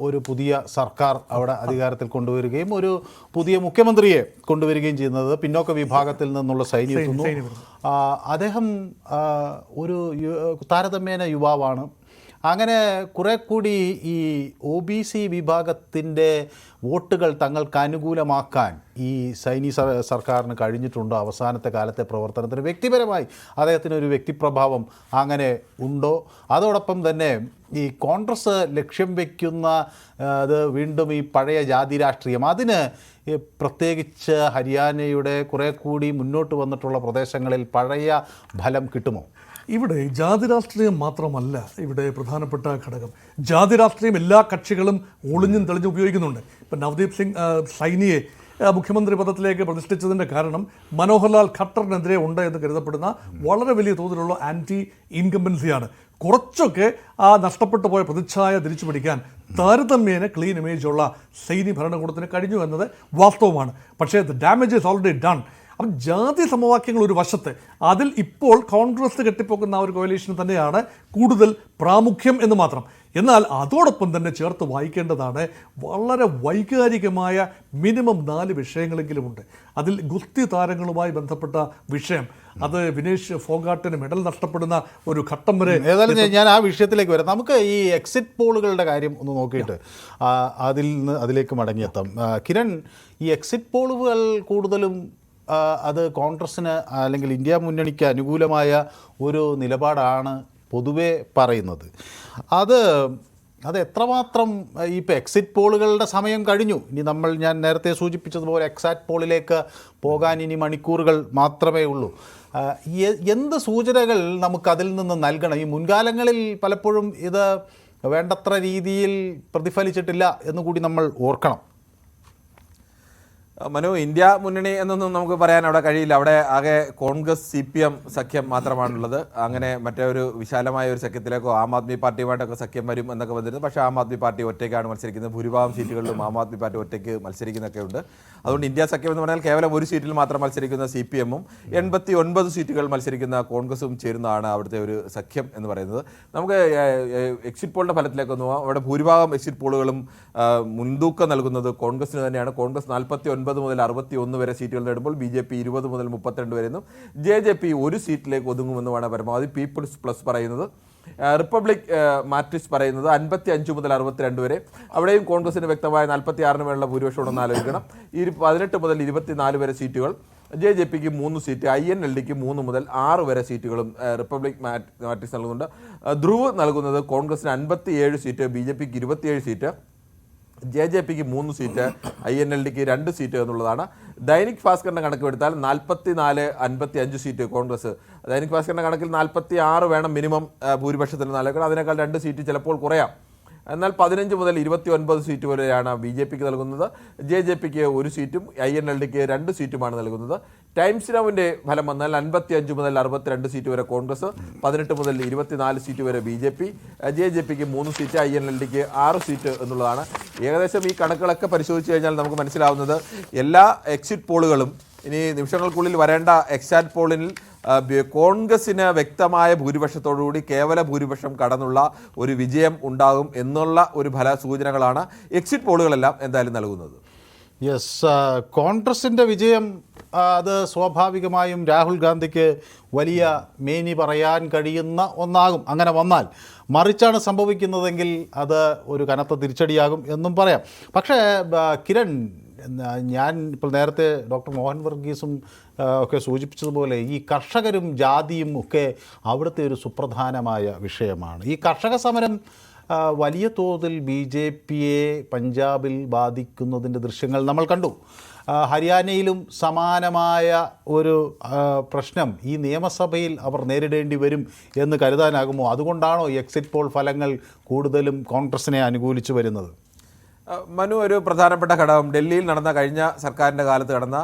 ഒരു പുതിയ സർക്കാർ അവിടെ അധികാരത്തിൽ കൊണ്ടുവരികയും ഒരു പുതിയ മുഖ്യമന്ത്രിയെ കൊണ്ടുവരികയും ചെയ്യുന്നത്. പിന്നോക്ക വിഭാഗത്തിൽ നിന്നുള്ള സൈനി എത്തുന്നു. അദ്ദേഹം ഒരു താരതമ്യേന യുവാവാണ്. അങ്ങനെ കുറെ കൂടി ഈ OBC വിഭാഗത്തിൻ്റെ വോട്ടുകൾ തങ്ങൾക്ക് അനുകൂലമാക്കാൻ ഈ സൈനി സർക്കാരിന് കഴിഞ്ഞിട്ടുണ്ടോ? അവസാനത്തെ കാലത്തെ പ്രവർത്തനത്തിന് വ്യക്തിപരമായി അദ്ദേഹത്തിനൊരു വ്യക്തിപ്രഭാവം അങ്ങനെ ഉണ്ടോ? അതോടൊപ്പം തന്നെ ഈ കോൺഗ്രസ് ലക്ഷ്യം വയ്ക്കുന്ന അത് വീണ്ടും ഈ പഴയ ജാതി രാഷ്ട്രീയം, അതിന് പ്രത്യേകിച്ച് ഹരിയാനയുടെ കുറെ കൂടി മുന്നോട്ട് വന്നിട്ടുള്ള പ്രദേശങ്ങളിൽ പഴയ ഫലം കിട്ടുമോ? ഇവിടെ ജാതി രാഷ്ട്രീയം മാത്രമല്ല ഇവിടെ പ്രധാനപ്പെട്ട ഘടകം. ജാതി രാഷ്ട്രീയം എല്ലാ കക്ഷികളും ഒളിഞ്ഞും തെളിഞ്ഞും ഉപയോഗിക്കുന്നുണ്ട്. ഇപ്പം നവദീപ് സിംഗ് സൈനിയെ മുഖ്യമന്ത്രി പദത്തിലേക്ക് പ്രതിഷ്ഠിച്ചതിൻ്റെ കാരണം മനോഹർലാൽ ഖട്ടറിനെതിരെ ഉണ്ട് എന്ന് കരുതപ്പെടുന്ന വളരെ വലിയ തോതിലുള്ള ആൻറ്റി ഇൻകംബൻസിയാണ്. കുറച്ചൊക്കെ ആ നഷ്ടപ്പെട്ടു പോയ പ്രതിച്ഛായ തിരിച്ചു പിടിക്കാൻ താരതമ്യേന ക്ലീൻ ഇമേജുള്ള സൈനി ഭരണകൂടത്തിന് കഴിഞ്ഞു എന്നത് വാസ്തവമാണ്. പക്ഷേ the damage is already done. അപ്പം ജാതി സമവാക്യങ്ങൾ ഒരു വശത്ത്, അതിൽ ഇപ്പോൾ കോൺഗ്രസ് കെട്ടിപ്പോക്കുന്ന ഒരു കോalition തന്നെയാണ് കൂടുതൽ പ്രാമുഖ്യം എന്ന് മാത്രം. എന്നാൽ അതോടൊപ്പം തന്നെ ചേർത്ത് വായിക്കേണ്ടതാണ് വളരെ വൈകാരികമായ മിനിമം 4 വിഷയങ്ങളെങ്കിലുമുണ്ട്. അതിൽ ഗുസ്തി താരങ്ങളുമായി ബന്ധപ്പെട്ട വിഷയം, അത് വിനേഷ് ഫോഗാട്ടിന് മെഡൽ നഷ്ടപ്പെടുന്ന ഒരു ഘട്ടം വരെ. ഏതായാലും ഞാൻ ആ വിഷയത്തിലേക്ക് വരാം. നമുക്ക് ഈ എക്സിറ്റ് പോളുകളുടെ കാര്യം ഒന്ന് നോക്കിയിട്ട് അതിലേക്ക് മടങ്ങിയെത്താം. കിരൺ, ഈ എക്സിറ്റ് പോളുകൾ കൂടുതലും അത് കോൺഗ്രസ്സിന് അല്ലെങ്കിൽ ഇന്ത്യ മുന്നണിക്ക് അനുകൂലമായ ഒരു നിലപാടാണ് പൊതുവെ പറയുന്നത്. അത് എത്രമാത്രം ഇപ്പോൾ എക്സിറ്റ് പോളുകളുടെ സമയം കഴിഞ്ഞു. ഇനി ഞാൻ നേരത്തെ സൂചിപ്പിച്ചതുപോലെ എക്സാറ്റ് പോളിലേക്ക് പോകാൻ ഇനി മണിക്കൂറുകൾ മാത്രമേ ഉള്ളൂ. എന്ത് സൂചനകൾ നമുക്കതിൽ നിന്ന് നൽകണം? ഈ മുൻകാലങ്ങളിൽ പലപ്പോഴും ഇത് വേണ്ടത്ര രീതിയിൽ പ്രതിഫലിച്ചിട്ടില്ല എന്നുകൂടി നമ്മൾ ഓർക്കണം. മനു, ഇന്ത്യ മുന്നണി എന്നൊന്നും നമുക്ക് പറയാൻ അവിടെ കഴിയില്ല. അവിടെ ആകെ കോൺഗ്രസ് CPM സഖ്യം മാത്രമാണുള്ളത്. അങ്ങനെ മറ്റൊരു വിശാലമായ ഒരു സഖ്യത്തിലേക്കോ ആം ആദ്മി പാർട്ടിയുമായിട്ടൊക്കെ സഖ്യം വരും എന്നൊക്കെ വന്നിരുന്നു. പക്ഷേ ആം ആദ്മി പാർട്ടി ഒറ്റയ്ക്കാണ് മത്സരിക്കുന്നത്. ഭൂരിഭാഗം സീറ്റുകളിലും ആം ആദ്മി പാർട്ടി ഒറ്റയ്ക്ക് മത്സരിക്കുന്നൊക്കെ ഉണ്ട്. അതുകൊണ്ട് ഇന്ത്യ സഖ്യം എന്ന് പറഞ്ഞാൽ കേവലം ഒരു സീറ്റിൽ മാത്രം മത്സരിക്കുന്ന CPM-ഉം 89 സീറ്റുകൾ മത്സരിക്കുന്ന കോൺഗ്രസും ചേരുന്നതാണ് അവിടുത്തെ ഒരു സഖ്യം എന്ന് പറയുന്നത്. നമുക്ക് എക്സിറ്റ് പോളിൻ്റെ ഫലത്തിലേക്ക് നോക്കാം. അവിടെ ഭൂരിഭാഗം എക്സിറ്റ് പോളുകളും മുൻതൂക്കം നൽകുന്നത് കോൺഗ്രസിന് തന്നെയാണ്. കോൺഗ്രസ് 49 മുതൽ 61 വരെ സീറ്റുകൾ നേടുമ്പോൾ BJP 20 മുതൽ 32 വരെയും JJP ഒരു സീറ്റിലേക്ക് ഒതുങ്ങുമെന്നുമാണ് പരമാവധി പീപ്പിൾസ് പ്ലസ് പറയുന്നത്. റിപ്പബ്ലിക് മാട്രിക്സ് പറയുന്നത് 55 മുതൽ 62 വരെ. അവിടെയും കോൺഗ്രസിന് വ്യക്തമായ 46 മേലുള്ള ഭൂരിപക്ഷം ഉണ്ടെന്ന് ആലോചിക്കണം. 18 മുതൽ 24 വരെ സീറ്റുകൾ, JJPക്ക് 3 സീറ്റ്, INLDക്ക് 3 മുതൽ 6 വരെ സീറ്റുകളും റിപ്പബ്ലിക് മാട്രിക്സ് നൽകുന്നുണ്ട്. ധ്രുവ് നൽകുന്നത് കോൺഗ്രസിന് 57 സീറ്റ്, BJPക്ക് 27 സീറ്റ്, JJPക്ക് 3 സീറ്റ്, INLDക്ക് 2 സീറ്റ് എന്നുള്ളതാണ്. ദൈനിക് ഭാസ്കറിൻ്റെ കണക്ക് എടുത്താൽ 44-55 സീറ്റ് കോൺഗ്രസ്. ദൈനിക് ഭാസ്കറിൻ്റെ കണക്കിൽ 46 വേണം മിനിമം ഭൂരിപക്ഷത്തിന് നൽകണം. അതിനേക്കാൾ 2 സീറ്റ് ചിലപ്പോൾ കുറയാം. എന്നാൽ 15 മുതൽ 29 സീറ്റ് വരെയാണ് BJPക്ക് നൽകുന്നത്. JJPക്ക് 1 സീറ്റും INLDക്ക് 2 സീറ്റുമാണ് നൽകുന്നത്. ടൈംസ് നൗവിൻ്റെ ഫലം വന്നാൽ 55 മുതൽ 62 സീറ്റ് വരെ കോൺഗ്രസ്, 18 മുതൽ 24 സീറ്റ് വരെ BJP, JJPക്ക് 3 സീറ്റ്, INLDക്ക് 6 സീറ്റ് എന്നുള്ളതാണ്. ഏകദേശം ഈ കണക്കുകളൊക്കെ പരിശോധിച്ച് കഴിഞ്ഞാൽ നമുക്ക് മനസ്സിലാവുന്നത് എല്ലാ എക്സിറ്റ് പോളുകളും ഇനി നിമിഷങ്ങൾക്കുള്ളിൽ വരേണ്ട എക്സാറ്റ് പോളിൽ കോൺഗ്രസിന് വ്യക്തമായ ഭൂരിപക്ഷത്തോടുകൂടി കേവല ഭൂരിപക്ഷം കടന്നുള്ള ഒരു വിജയം ഉണ്ടാകും എന്നുള്ള ഒരു ഫല സൂചനകളാണ് എക്സിറ്റ് പോളുകളെല്ലാം എന്തായാലും നൽകുന്നത്. യെസ്, കോൺഗ്രസിൻ്റെ വിജയം അത് സ്വാഭാവികമായും രാഹുൽ ഗാന്ധിക്ക് വലിയ മേനി പറയാൻ കഴിയുന്ന ഒന്നാകും. അങ്ങനെ വന്നാൽ മറിച്ചാണ് സംഭവിക്കുന്നതെങ്കിൽ അത് ഒരു കനത്ത തിരിച്ചടിയാകും എന്നും പറയാം. പക്ഷേ കിരൺ, ഞാൻ ഇപ്പോൾ നേരത്തെ ഡോക്ടർ മോഹൻ വർഗീസും ഒക്കെ സൂചിപ്പിച്ചതുപോലെ ഈ കർഷകരും ജാതിയും ഒക്കെ അവിടുത്തെ ഒരു സുപ്രധാനമായ വിഷയമാണ്. ഈ കർഷക സമരം വലിയ തോതിൽ BJPയെ പഞ്ചാബിൽ ബാധിക്കുന്നതിൻ്റെ ദൃശ്യങ്ങൾ നമ്മൾ കണ്ടു. ഹരിയാനയിലും സമാനമായ ഒരു പ്രശ്നം ഈ നിയമസഭയിൽ അവർ നേരിടേണ്ടി വരും എന്ന് കരുതാനാകുമോ? അതുകൊണ്ടാണോ എക്സിറ്റ് പോൾ ഫലങ്ങൾ കൂടുതലും കോൺഗ്രസിനെ അനുകൂലിച്ച് വരുന്നത്? മനു, ഒരു പ്രധാനപ്പെട്ട ഘടകം ഡൽഹിയിൽ നടന്ന കഴിഞ്ഞ സർക്കാരിൻ്റെ കാലത്ത് നടന്ന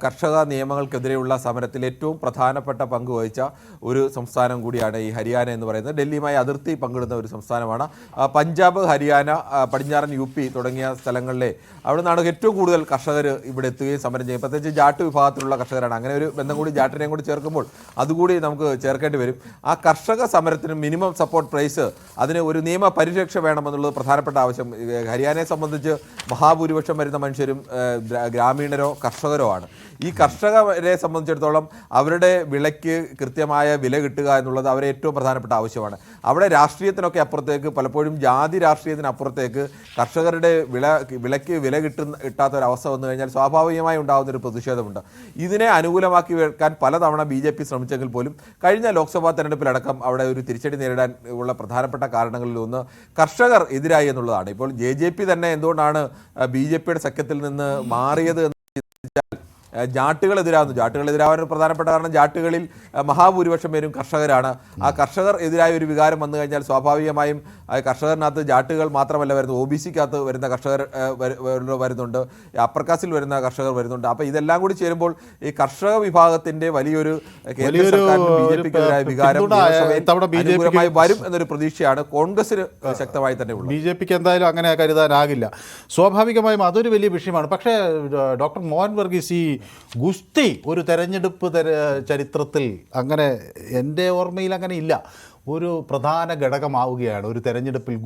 കർഷക നിയമങ്ങൾക്കെതിരെയുള്ള സമരത്തിൽ ഏറ്റവും പ്രധാനപ്പെട്ട പങ്ക് വഹിച്ച ഒരു സംസ്ഥാനം കൂടിയാണ് ഈ ഹരിയാന എന്ന് പറയുന്നത്. ഡൽഹിയുമായി അതിർത്തി പങ്കിടുന്ന ഒരു സംസ്ഥാനമാണ്. പഞ്ചാബ്, ഹരിയാന, പടിഞ്ഞാറൻ UP തുടങ്ങിയ സ്ഥലങ്ങളിലെ അവിടെ നിന്നാണ് ഏറ്റവും കൂടുതൽ കർഷകർ ഇവിടെ എത്തുകയും സമരം ചെയ്യും. പ്രത്യേകിച്ച് ജാട്ട് വിഭാഗത്തിലുള്ള കർഷകരാണ്. അങ്ങനെ ഒരു ബന്ധം കൂടി ജാട്ടിനെയും കൂടി ചേർക്കുമ്പോൾ അതുകൂടി നമുക്ക് ചേർക്കേണ്ടി വരും. ആ കർഷക സമരത്തിന് മിനിമം സപ്പോർട്ട് പ്രൈസ്, അതിന് ഒരു നിയമ പരിരക്ഷ വേണമെന്നുള്ളത് പ്രധാനപ്പെട്ട ആവശ്യം. ഹരിയാനയെ സംബന്ധിച്ച് മഹാഭൂരിപക്ഷം വരുന്ന മനുഷ്യരും ഗ്രാമീണരോ കർഷകരോ ആണ്. ഈ കർഷകരെ സംബന്ധിച്ചിടത്തോളം അവരുടെ വിളയ്ക്ക് കൃത്യമായ വില കിട്ടുക എന്നുള്ളത് അവരെ ഏറ്റവും പ്രധാനപ്പെട്ട ആവശ്യമാണ്. അവിടെ രാഷ്ട്രീയത്തിനൊക്കെ അപ്പുറത്തേക്ക്, പലപ്പോഴും ജാതി രാഷ്ട്രീയത്തിനപ്പുറത്തേക്ക് കർഷകരുടെ വിലയ്ക്ക് വില കിട്ടാത്തൊരവസ്ഥ വന്നു കഴിഞ്ഞാൽ സ്വാഭാവികമായി ഉണ്ടാകുന്നൊരു പ്രതിഷേധമുണ്ട്. ഇതിനെ അനുകൂലമാക്കി വെക്കാൻ പലതവണ BJP ശ്രമിച്ചെങ്കിൽ പോലും കഴിഞ്ഞ ലോക്സഭാ തെരഞ്ഞെടുപ്പിലടക്കം അവിടെ ഒരു തിരിച്ചടി നേരിടാൻ ഉള്ള പ്രധാനപ്പെട്ട കാരണങ്ങളിൽ ഒന്ന് കർഷകർ എതിരായി എന്നുള്ളതാണ്. ഇപ്പോൾ JJP തന്നെ എന്തുകൊണ്ടാണ് BJPയുടെ സഖ്യത്തിൽ നിന്ന് മാറിയത് എന്ന് ജാട്ടുകളെതിരാകുന്നു. ജാട്ടുകളെതിരാവാൻ ഒരു പ്രധാനപ്പെട്ട കാരണം ജാട്ടുകളിൽ മഹാഭൂരിപക്ഷം പേരും കർഷകരാണ്. ആ കർഷകർ എതിരായ ഒരു വികാരം വന്നു കഴിഞ്ഞാൽ സ്വാഭാവികമായും കർഷകറിനകത്ത് ജാട്ടുകൾ മാത്രമല്ല വരുന്നത്, OBC-ക്കകത്ത് വരുന്ന കർഷകർ വരുന്നുണ്ട്, അപ്പർ കാസ്റ്റിൽ വരുന്ന കർഷകർ വരുന്നുണ്ട്. അപ്പോൾ ഇതെല്ലാം കൂടി ചേരുമ്പോൾ ഈ കർഷക വിഭാഗത്തിൻ്റെ വലിയൊരു കേന്ദ്ര സർക്കാരിനും BJP-ക്കെതിരായ വികാരം അനുകൂലമായി വരും എന്നൊരു പ്രതീക്ഷയാണ് കോൺഗ്രസിന് ശക്തമായി തന്നെ ഉള്ളത്. BJP-ക്ക് എന്തായാലും അങ്ങനെ കരുതാനാകില്ല. സ്വാഭാവികമായും അതൊരു വലിയ വിഷയമാണ്. പക്ഷേ ഡോക്ടർ മോഹൻ വർഗീസ്, ഈ ഗുസ്തി ഒരു തെരഞ്ഞെടുപ്പ് ചരിത്രത്തിൽ അങ്ങനെ എൻ്റെ ഓർമ്മയിൽ അങ്ങനെ ഇല്ല, ഒരു പ്രധാന ഘടകമാവുകയാണ് ഒരു തെരഞ്ഞെടുപ്പിൽ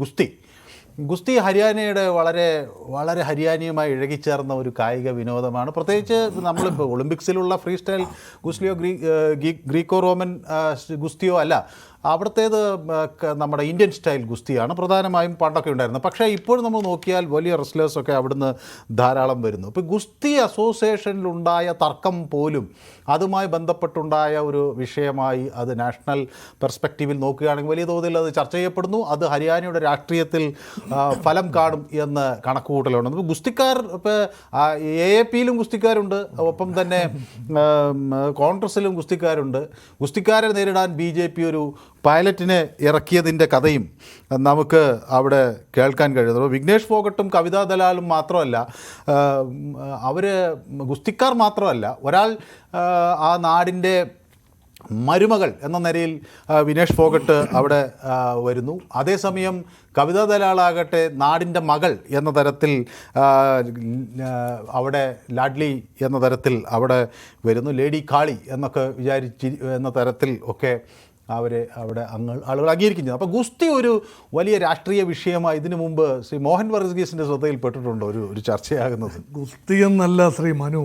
ഗുസ്തി ഹരിയാനയുടെ വളരെ വളരെ ഹരിയാനയുമായി ഇഴകിച്ചേർന്ന ഒരു കായിക വിനോദമാണ്. പ്രത്യേകിച്ച് നമ്മളിപ്പോൾ ഒളിമ്പിക്സിലുള്ള ഫ്രീ സ്റ്റൈൽ ഗുസ്ലിയോ ഗ്രീക്കോ റോമൻ ഗുസ്തിയോ അല്ല, അവിടുത്തേത് നമ്മുടെ ഇന്ത്യൻ സ്റ്റൈൽ ഗുസ്തിയാണ് പ്രധാനമായും പണ്ടൊക്കെ ഉണ്ടായിരുന്നത്. പക്ഷേ ഇപ്പോൾ നമ്മൾ നോക്കിയാൽ വലിയ റെസ്ലേഴ്സൊക്കെ അവിടുന്ന് ധാരാളം വരുന്നു. ഇപ്പോൾ ഗുസ്തി അസോസിയേഷനിലുണ്ടായ തർക്കം പോലും അതുമായി ബന്ധപ്പെട്ടുണ്ടായ ഒരു വിഷയമായി അത് നാഷണൽ പെർസ്പെക്റ്റീവിൽ നോക്കുകയാണെങ്കിൽ വലിയ തോതിൽ അത് ചർച്ച ചെയ്യപ്പെടുന്നു. അത് ഹരിയാനയുടെ രാഷ്ട്രീയത്തിൽ ഫലം കാണും എന്ന് കണക്കുകൂട്ടലുണ്ട്. നമുക്ക് ഗുസ്തിക്കാർ ഇപ്പോൾ AAP-യിലും ഗുസ്തിക്കാരുണ്ട്, ഒപ്പം തന്നെ കോൺഗ്രസിലും ഗുസ്തിക്കാരുണ്ട്. ഗുസ്തിക്കാരെ നേരിടാൻ BJP ഒരു പൈലറ്റിനെ ഇറക്കിയതിൻ്റെ കഥയും നമുക്ക് അവിടെ കേൾക്കാൻ കഴിയുന്നു. വിഘ്നേഷ് ഫോഗട്ടും കവിതാ ദലാലും മാത്രമല്ല, അവർ ഗുസ്തിക്കാർ മാത്രമല്ല, ഒരാൾ ആ നാടിൻ്റെ മരുമകൾ എന്ന നിലയിൽ വിനേഷ് ഫോഗട്ട് അവിടെ വരുന്നു. അതേസമയം കവിതാ ദലാളാകട്ടെ നാടിൻ്റെ മകൾ എന്ന തരത്തിൽ അവിടെ ലാഡ്ലി എന്ന തരത്തിൽ അവിടെ വരുന്നു. ലേഡി കാളി എന്നൊക്കെ എന്ന തരത്തിൽ ഒക്കെ അവരെ അവിടെ ആളുകൾ അംഗീകരിക്കുന്നത്. അപ്പോൾ ഗുസ്തി ഒരു വലിയ രാഷ്ട്രീയ വിഷയമായി ഇതിനു മുമ്പ് ശ്രീ മോഹൻ വർഗീസിൻ്റെ ശ്രദ്ധയിൽപ്പെട്ടിട്ടുണ്ടോ ഒരു ചർച്ചയാകുന്നത്? ഗുസ്തി എന്നല്ല ശ്രീ മനു,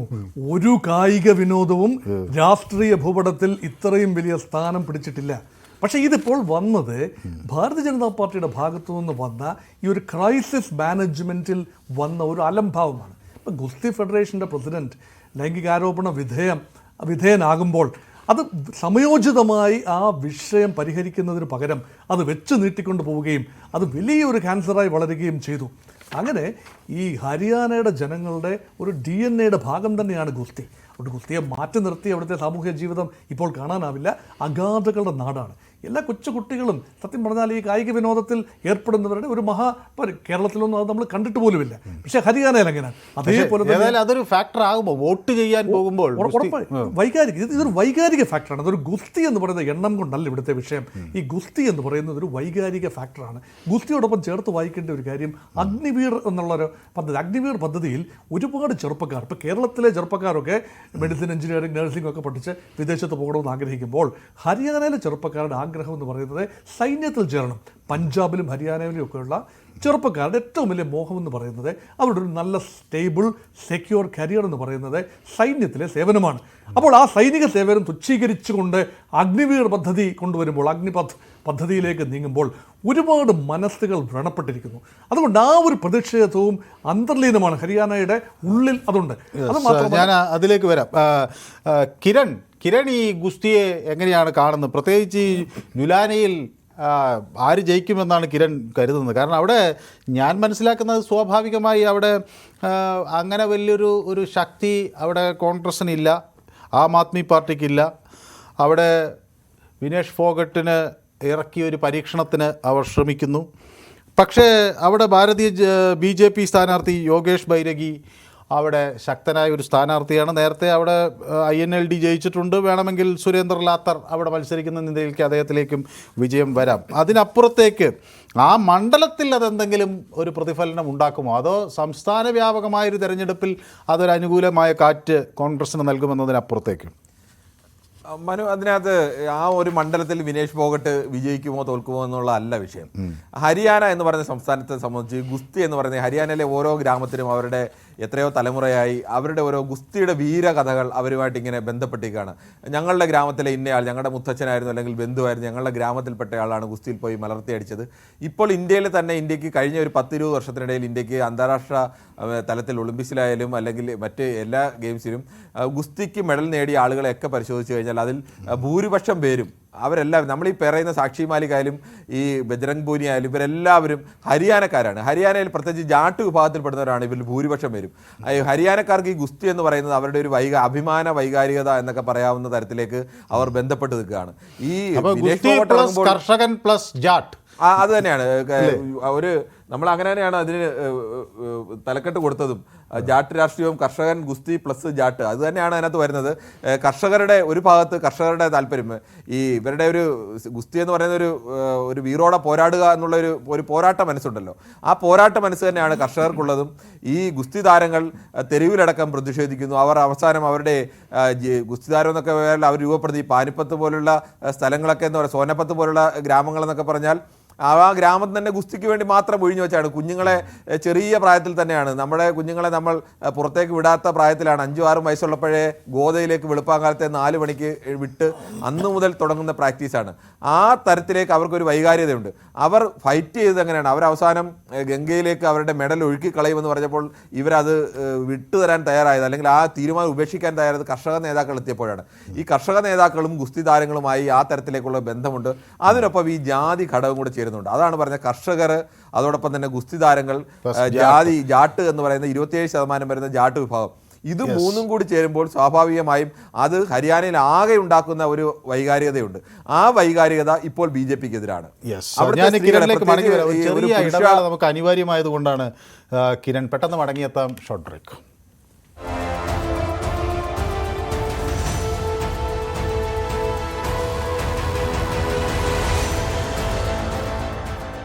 ഒരു കായിക വിനോദവും രാഷ്ട്രീയ ഭൂപടത്തിൽ ഇത്രയും വലിയ സ്ഥാനം പിടിച്ചിട്ടില്ല. പക്ഷേ ഇതിപ്പോൾ വന്നത് ഭാരതീയ ജനതാ പാർട്ടിയുടെ ഭാഗത്തു നിന്ന് വന്ന ഈ ഒരു ക്രൈസിസ് മാനേജ്മെൻറ്റിൽ വന്ന ഒരു അലംഭാവമാണ്. ഇപ്പം ഗുസ്തി ഫെഡറേഷൻ്റെ പ്രസിഡന്റ് ലൈംഗികാരോപണ വിധേയനാകുമ്പോൾ അത് സമയോചിതമായി ആ വിഷയം പരിഹരിക്കുന്നതിന് പകരം അത് വെച്ച് നീട്ടിക്കൊണ്ട് പോവുകയും അത് വലിയൊരു ക്യാൻസറായി വളരുകയും ചെയ്തു. അങ്ങനെ ഈ ഹരിയാനയുടെ ജനങ്ങളുടെ ഒരു DNA-യുടെ ഭാഗം തന്നെയാണ് ഗുസ്തി. അതുകൊണ്ട് ഗുസ്തിയെ മാറ്റി നിർത്തി അവിടുത്തെ സാമൂഹ്യ ജീവിതം ഇപ്പോൾ കാണാനാവില്ല. അഗാധകളുടെ നാടാണ്. എല്ലാ കൊച്ചുകുട്ടികളും സത്യം പറഞ്ഞാൽ ഈ കായിക വിനോദത്തിൽ ഏർപ്പെടുന്നവരുടെ ഒരു കേരളത്തിലൊന്നും അത് നമ്മൾ കണ്ടിട്ട് പോലുമില്ല. പക്ഷേ ഹരിയാനയിൽ എങ്ങനെയാണ് അതേപോലെ അതൊരു ഫാക്ടർ ആകുമ്പോൾ വോട്ട് ചെയ്യാൻ പോകുമ്പോൾ ഇതൊരു വൈകാരിക ഫാക്ടറാണ്. അതൊരു ഗുസ്തി എന്ന് പറയുന്നത് എണ്ണം കൊണ്ടല്ല ഇവിടുത്തെ വിഷയം. ഈ ഗുസ്തി എന്ന് പറയുന്നത് ഒരു വൈകാരിക ഫാക്ടറാണ്. ഗുസ്തിയോടൊപ്പം ചേർത്ത് വായിക്കേണ്ട ഒരു കാര്യം അഗ്നിവീർ എന്നുള്ളൊരു പദ്ധതി. അഗ്നിവീർ പദ്ധതിയിൽ ഒരുപാട് ചെറുപ്പക്കാർ, ഇപ്പോൾ കേരളത്തിലെ ചെറുപ്പക്കാരൊക്കെ മെഡിസിൻ, എഞ്ചിനീയറിംഗ്, നഴ്സിംഗ് ഒക്കെ പഠിച്ച് വിദേശത്ത് പോകണമെന്ന് ആഗ്രഹിക്കുമ്പോൾ ഹരിയാനയിലെ ചെറുപ്പക്കാരുടെ ആഗ്രഹം എന്ന് പറയുന്നത് സൈന്യത്തിൽ ചേരണം. പഞ്ചാബിലും ഹരിയാനയിലും ഒക്കെയുള്ള ചെറുപ്പക്കാരുടെ ഏറ്റവും വലിയ മോഹം എന്ന് പറയുന്നത് അവരുടെ ഒരു നല്ല സ്റ്റേബിൾ സെക്യൂർ കരിയർ എന്ന് പറയുന്നത് സൈന്യത്തിലെ സേവനമാണ്. അപ്പോൾ ആ സൈനിക സേവനം തുച്ഛീകരിച്ചുകൊണ്ട് അഗ്നിവീർ പദ്ധതി കൊണ്ടുവരുമ്പോൾ, അഗ്നിപഥ് പദ്ധതിയിലേക്ക് നീങ്ങുമ്പോൾ ഒരുപാട് മനസ്സുകൾ വ്രണപ്പെട്ടിരിക്കുന്നു. അതുകൊണ്ട് ആ ഒരു പ്രതിഷേധവും അന്തർലീനമാണ് ഹരിയാനയുടെ ഉള്ളിൽ. അതുണ്ട്. അത് മാത്രമല്ല, ഞാൻ അതിലേക്ക് വരാം. കിരൺ ഈ ഗുസ്തിയെ എങ്ങനെയാണ് കാണുന്നത്? പ്രത്യേകിച്ച് ഈ ലുലാനയിൽ ആര് ജയിക്കുമെന്നാണ് കിരൺ കരുതുന്നത്? കാരണം അവിടെ ഞാൻ മനസ്സിലാക്കുന്നത് സ്വാഭാവികമായി അവിടെ അങ്ങനെ വലിയൊരു ശക്തി അവിടെ കോൺഗ്രസ്സിനില്ല, ആം ആദ്മി പാർട്ടിക്കില്ല. അവിടെ വിനേഷ് ഫോഗട്ടിന് ഇറക്കിയ ഒരു പരീക്ഷണത്തിന് അവർ ശ്രമിക്കുന്നു. പക്ഷേ അവിടെ BJP സ്ഥാനാർത്ഥി യോഗേഷ് ബൈരഗി അവിടെ ശക്തനായ ഒരു സ്ഥാനാർത്ഥിയാണ്. നേരത്തെ അവിടെ INLD ജയിച്ചിട്ടുണ്ട്. വേണമെങ്കിൽ സുരേന്ദ്ര ലാത്തർ അവിടെ മത്സരിക്കുന്ന നിലയിലേക്ക് അദ്ദേഹത്തിലേക്കും വിജയം വരാം. അതിനപ്പുറത്തേക്ക് ആ മണ്ഡലത്തിൽ അതെന്തെങ്കിലും ഒരു പ്രതിഫലനം ഉണ്ടാക്കുമോ, അതോ സംസ്ഥാന വ്യാപകമായൊരു തെരഞ്ഞെടുപ്പിൽ അതൊരു അനുകൂലമായ കാറ്റ് കോൺഗ്രസിന് നൽകുമെന്നതിനപ്പുറത്തേക്ക്? മനു, അതിനകത്ത് ആ ഒരു മണ്ഡലത്തിൽ വിനേഷ് ഫോഗട്ട് വിജയിക്കുമോ തോൽക്കുമോ എന്നുള്ള അല്ല വിഷയം. ഹരിയാന എന്ന് പറയുന്ന സംസ്ഥാനത്തെ സംബന്ധിച്ച് ഗുസ്തി എന്ന് പറയുന്നത് ഹരിയാനയിലെ ഓരോ ഗ്രാമത്തിലും അവരുടെ എത്രയോ തലമുറയായി അവരുടെ ഓരോ ഗുസ്തിയുടെ വീരകഥകൾ അവരുമായിട്ട് ഇങ്ങനെ ബന്ധപ്പെട്ടിരിക്കുകയാണ്. ഞങ്ങളുടെ ഗ്രാമത്തിലെ ഇന്നയാൾ ഞങ്ങളുടെ മുത്തച്ഛനായിരുന്നു, അല്ലെങ്കിൽ ബന്ധുവായിരുന്നു, ഞങ്ങളുടെ ഗ്രാമത്തിൽപ്പെട്ട ആളാണ് ഗുസ്തിയിൽ പോയി മലർത്തിയടിച്ചത്. ഇപ്പോൾ ഇന്ത്യയിൽ തന്നെ ഇന്ത്യക്ക് കഴിഞ്ഞ ഒരു 10-20 വർഷത്തിനിടയിൽ ഇന്ത്യക്ക് അന്താരാഷ്ട്ര തലത്തിൽ ഒളിമ്പിക്സിലായാലും അല്ലെങ്കിൽ മറ്റ് എല്ലാ ഗെയിംസിലും ഗുസ്തിക്ക് മെഡൽ നേടിയ ആളുകളെയൊക്കെ പരിശോധിച്ച് കഴിഞ്ഞാൽ അതിൽ ഭൂരിപക്ഷം പേരും അവരെല്ലാം നമ്മൾ ഈ പറയുന്ന സാക്ഷി മാലിക് ആയാലും ഈ ബജ്രംഗ് പൂനി ആയാലും ഇവരെല്ലാവരും ഹരിയാനക്കാരാണ്. ഹരിയാനയിൽ പ്രത്യേകിച്ച് ജാട്ട് വിഭാഗത്തിൽപ്പെടുന്നവരാണ് ഇവരിൽ ഭൂരിപക്ഷം പേരും. ഹരിയാനക്കാർക്ക് ഈ ഗുസ്തി എന്ന് പറയുന്നത് അവരുടെ ഒരു അഭിമാന വൈകാരികത എന്നൊക്കെ പറയാവുന്ന തരത്തിലേക്ക് അവർ ബന്ധപ്പെട്ട് നിൽക്കുകയാണ്. ഈ കർഷകൻ പ്ലസ് ജാട്ട് അത് തന്നെയാണ് ഒരു നമ്മൾ അങ്ങനെ തന്നെയാണ് അതിന് തലക്കെട്ട് കൊടുത്തതും. ജാട്ട് രാഷ്ട്രീയവും കർഷകൻ ഗുസ്തി പ്ലസ് ജാട്ട് അത് തന്നെയാണ് അതിനകത്ത് വരുന്നത്. കർഷകരുടെ ഒരു ഭാഗത്ത് കർഷകരുടെ താല്പര്യം, ഈ ഇവരുടെ ഒരു ഗുസ്തി എന്ന് പറയുന്ന ഒരു വീറോടെ പോരാടുക എന്നുള്ള ഒരു പോരാട്ട മനസ്സുണ്ടല്ലോ, ആ പോരാട്ട മനസ്സ് തന്നെയാണ് കർഷകർക്കുള്ളതും. ഈ ഗുസ്തി താരങ്ങൾ തെരുവിലടക്കം പ്രതിഷേധിക്കുന്നു. അവർ അവസാനം അവരുടെ ഗുസ്തി താരം എന്നൊക്കെ അവർ രൂപപ്പെടുത്തി പാനിപ്പത്ത് പോലുള്ള സ്ഥലങ്ങളൊക്കെ എന്ന് പറയുക, സോനപ്പത്ത് പോലുള്ള ഗ്രാമങ്ങളെന്നൊക്കെ പറഞ്ഞാൽ ആ ഗ്രാമത്തിൽ തന്നെ ഗുസ്തിക്ക് വേണ്ടി മാത്രം ഒഴിഞ്ഞു വെച്ചാണ്. കുഞ്ഞുങ്ങളെ ചെറിയ പ്രായത്തിൽ തന്നെയാണ്, നമ്മുടെ കുഞ്ഞുങ്ങളെ നമ്മൾ പുറത്തേക്ക് വിടാത്ത പ്രായത്തിലാണ് 5-6 വയസ്സുള്ളപ്പോഴേ ഗോതയിലേക്ക് വെളുപ്പാങ്കാലത്തെ 4 മണിക്ക് വിട്ട് അന്ന് മുതൽ തുടങ്ങുന്ന പ്രാക്ടീസാണ്. ആ തരത്തിലേക്ക് അവർക്കൊരു വൈകാര്യതയുണ്ട്. അവർ ഫൈറ്റ് ചെയ്തത് എങ്ങനെയാണ്, അവരവസാനം ഗംഗയിലേക്ക് അവരുടെ മെഡൽ ഒഴുക്കി കളയുമെന്ന് പറഞ്ഞപ്പോൾ ഇവരത് വിട്ടുതരാൻ തയ്യാറായത്, അല്ലെങ്കിൽ ആ തീരുമാനം ഉപേക്ഷിക്കാൻ തയ്യാറായത് കർഷക നേതാക്കൾ എത്തിയപ്പോഴാണ്. ഈ കർഷക നേതാക്കളും ഗുസ്തി താരങ്ങളുമായി ആ തരത്തിലേക്കുള്ള ബന്ധമുണ്ട്. അതിനൊപ്പം ഈ ജാതി ഘടകം കൂടെ ചേരുന്നുണ്ട്. അതാണ് പറഞ്ഞ കർഷകർ, അതോടൊപ്പം തന്നെ ഗുസ്തി താരങ്ങൾ, ജാട്ട് എന്ന് പറയുന്ന 27% വരുന്ന ജാട്ട് വിഭാഗം, ഇത് മൂന്നും കൂടി ചേരുമ്പോൾ സ്വാഭാവികമായും അത് ഹരിയാനയിൽ ആകെ ഉണ്ടാക്കുന്ന ഒരു വൈകാരികതയുണ്ട്. ആ വൈകാരികത ഇപ്പോൾ BJPക്ക് എതിരാണ്. നമുക്ക് അനിവാര്യമായതുകൊണ്ടാണ് കിരൺ പെട്ടെന്ന് മടങ്ങിയെത്താം. Short break.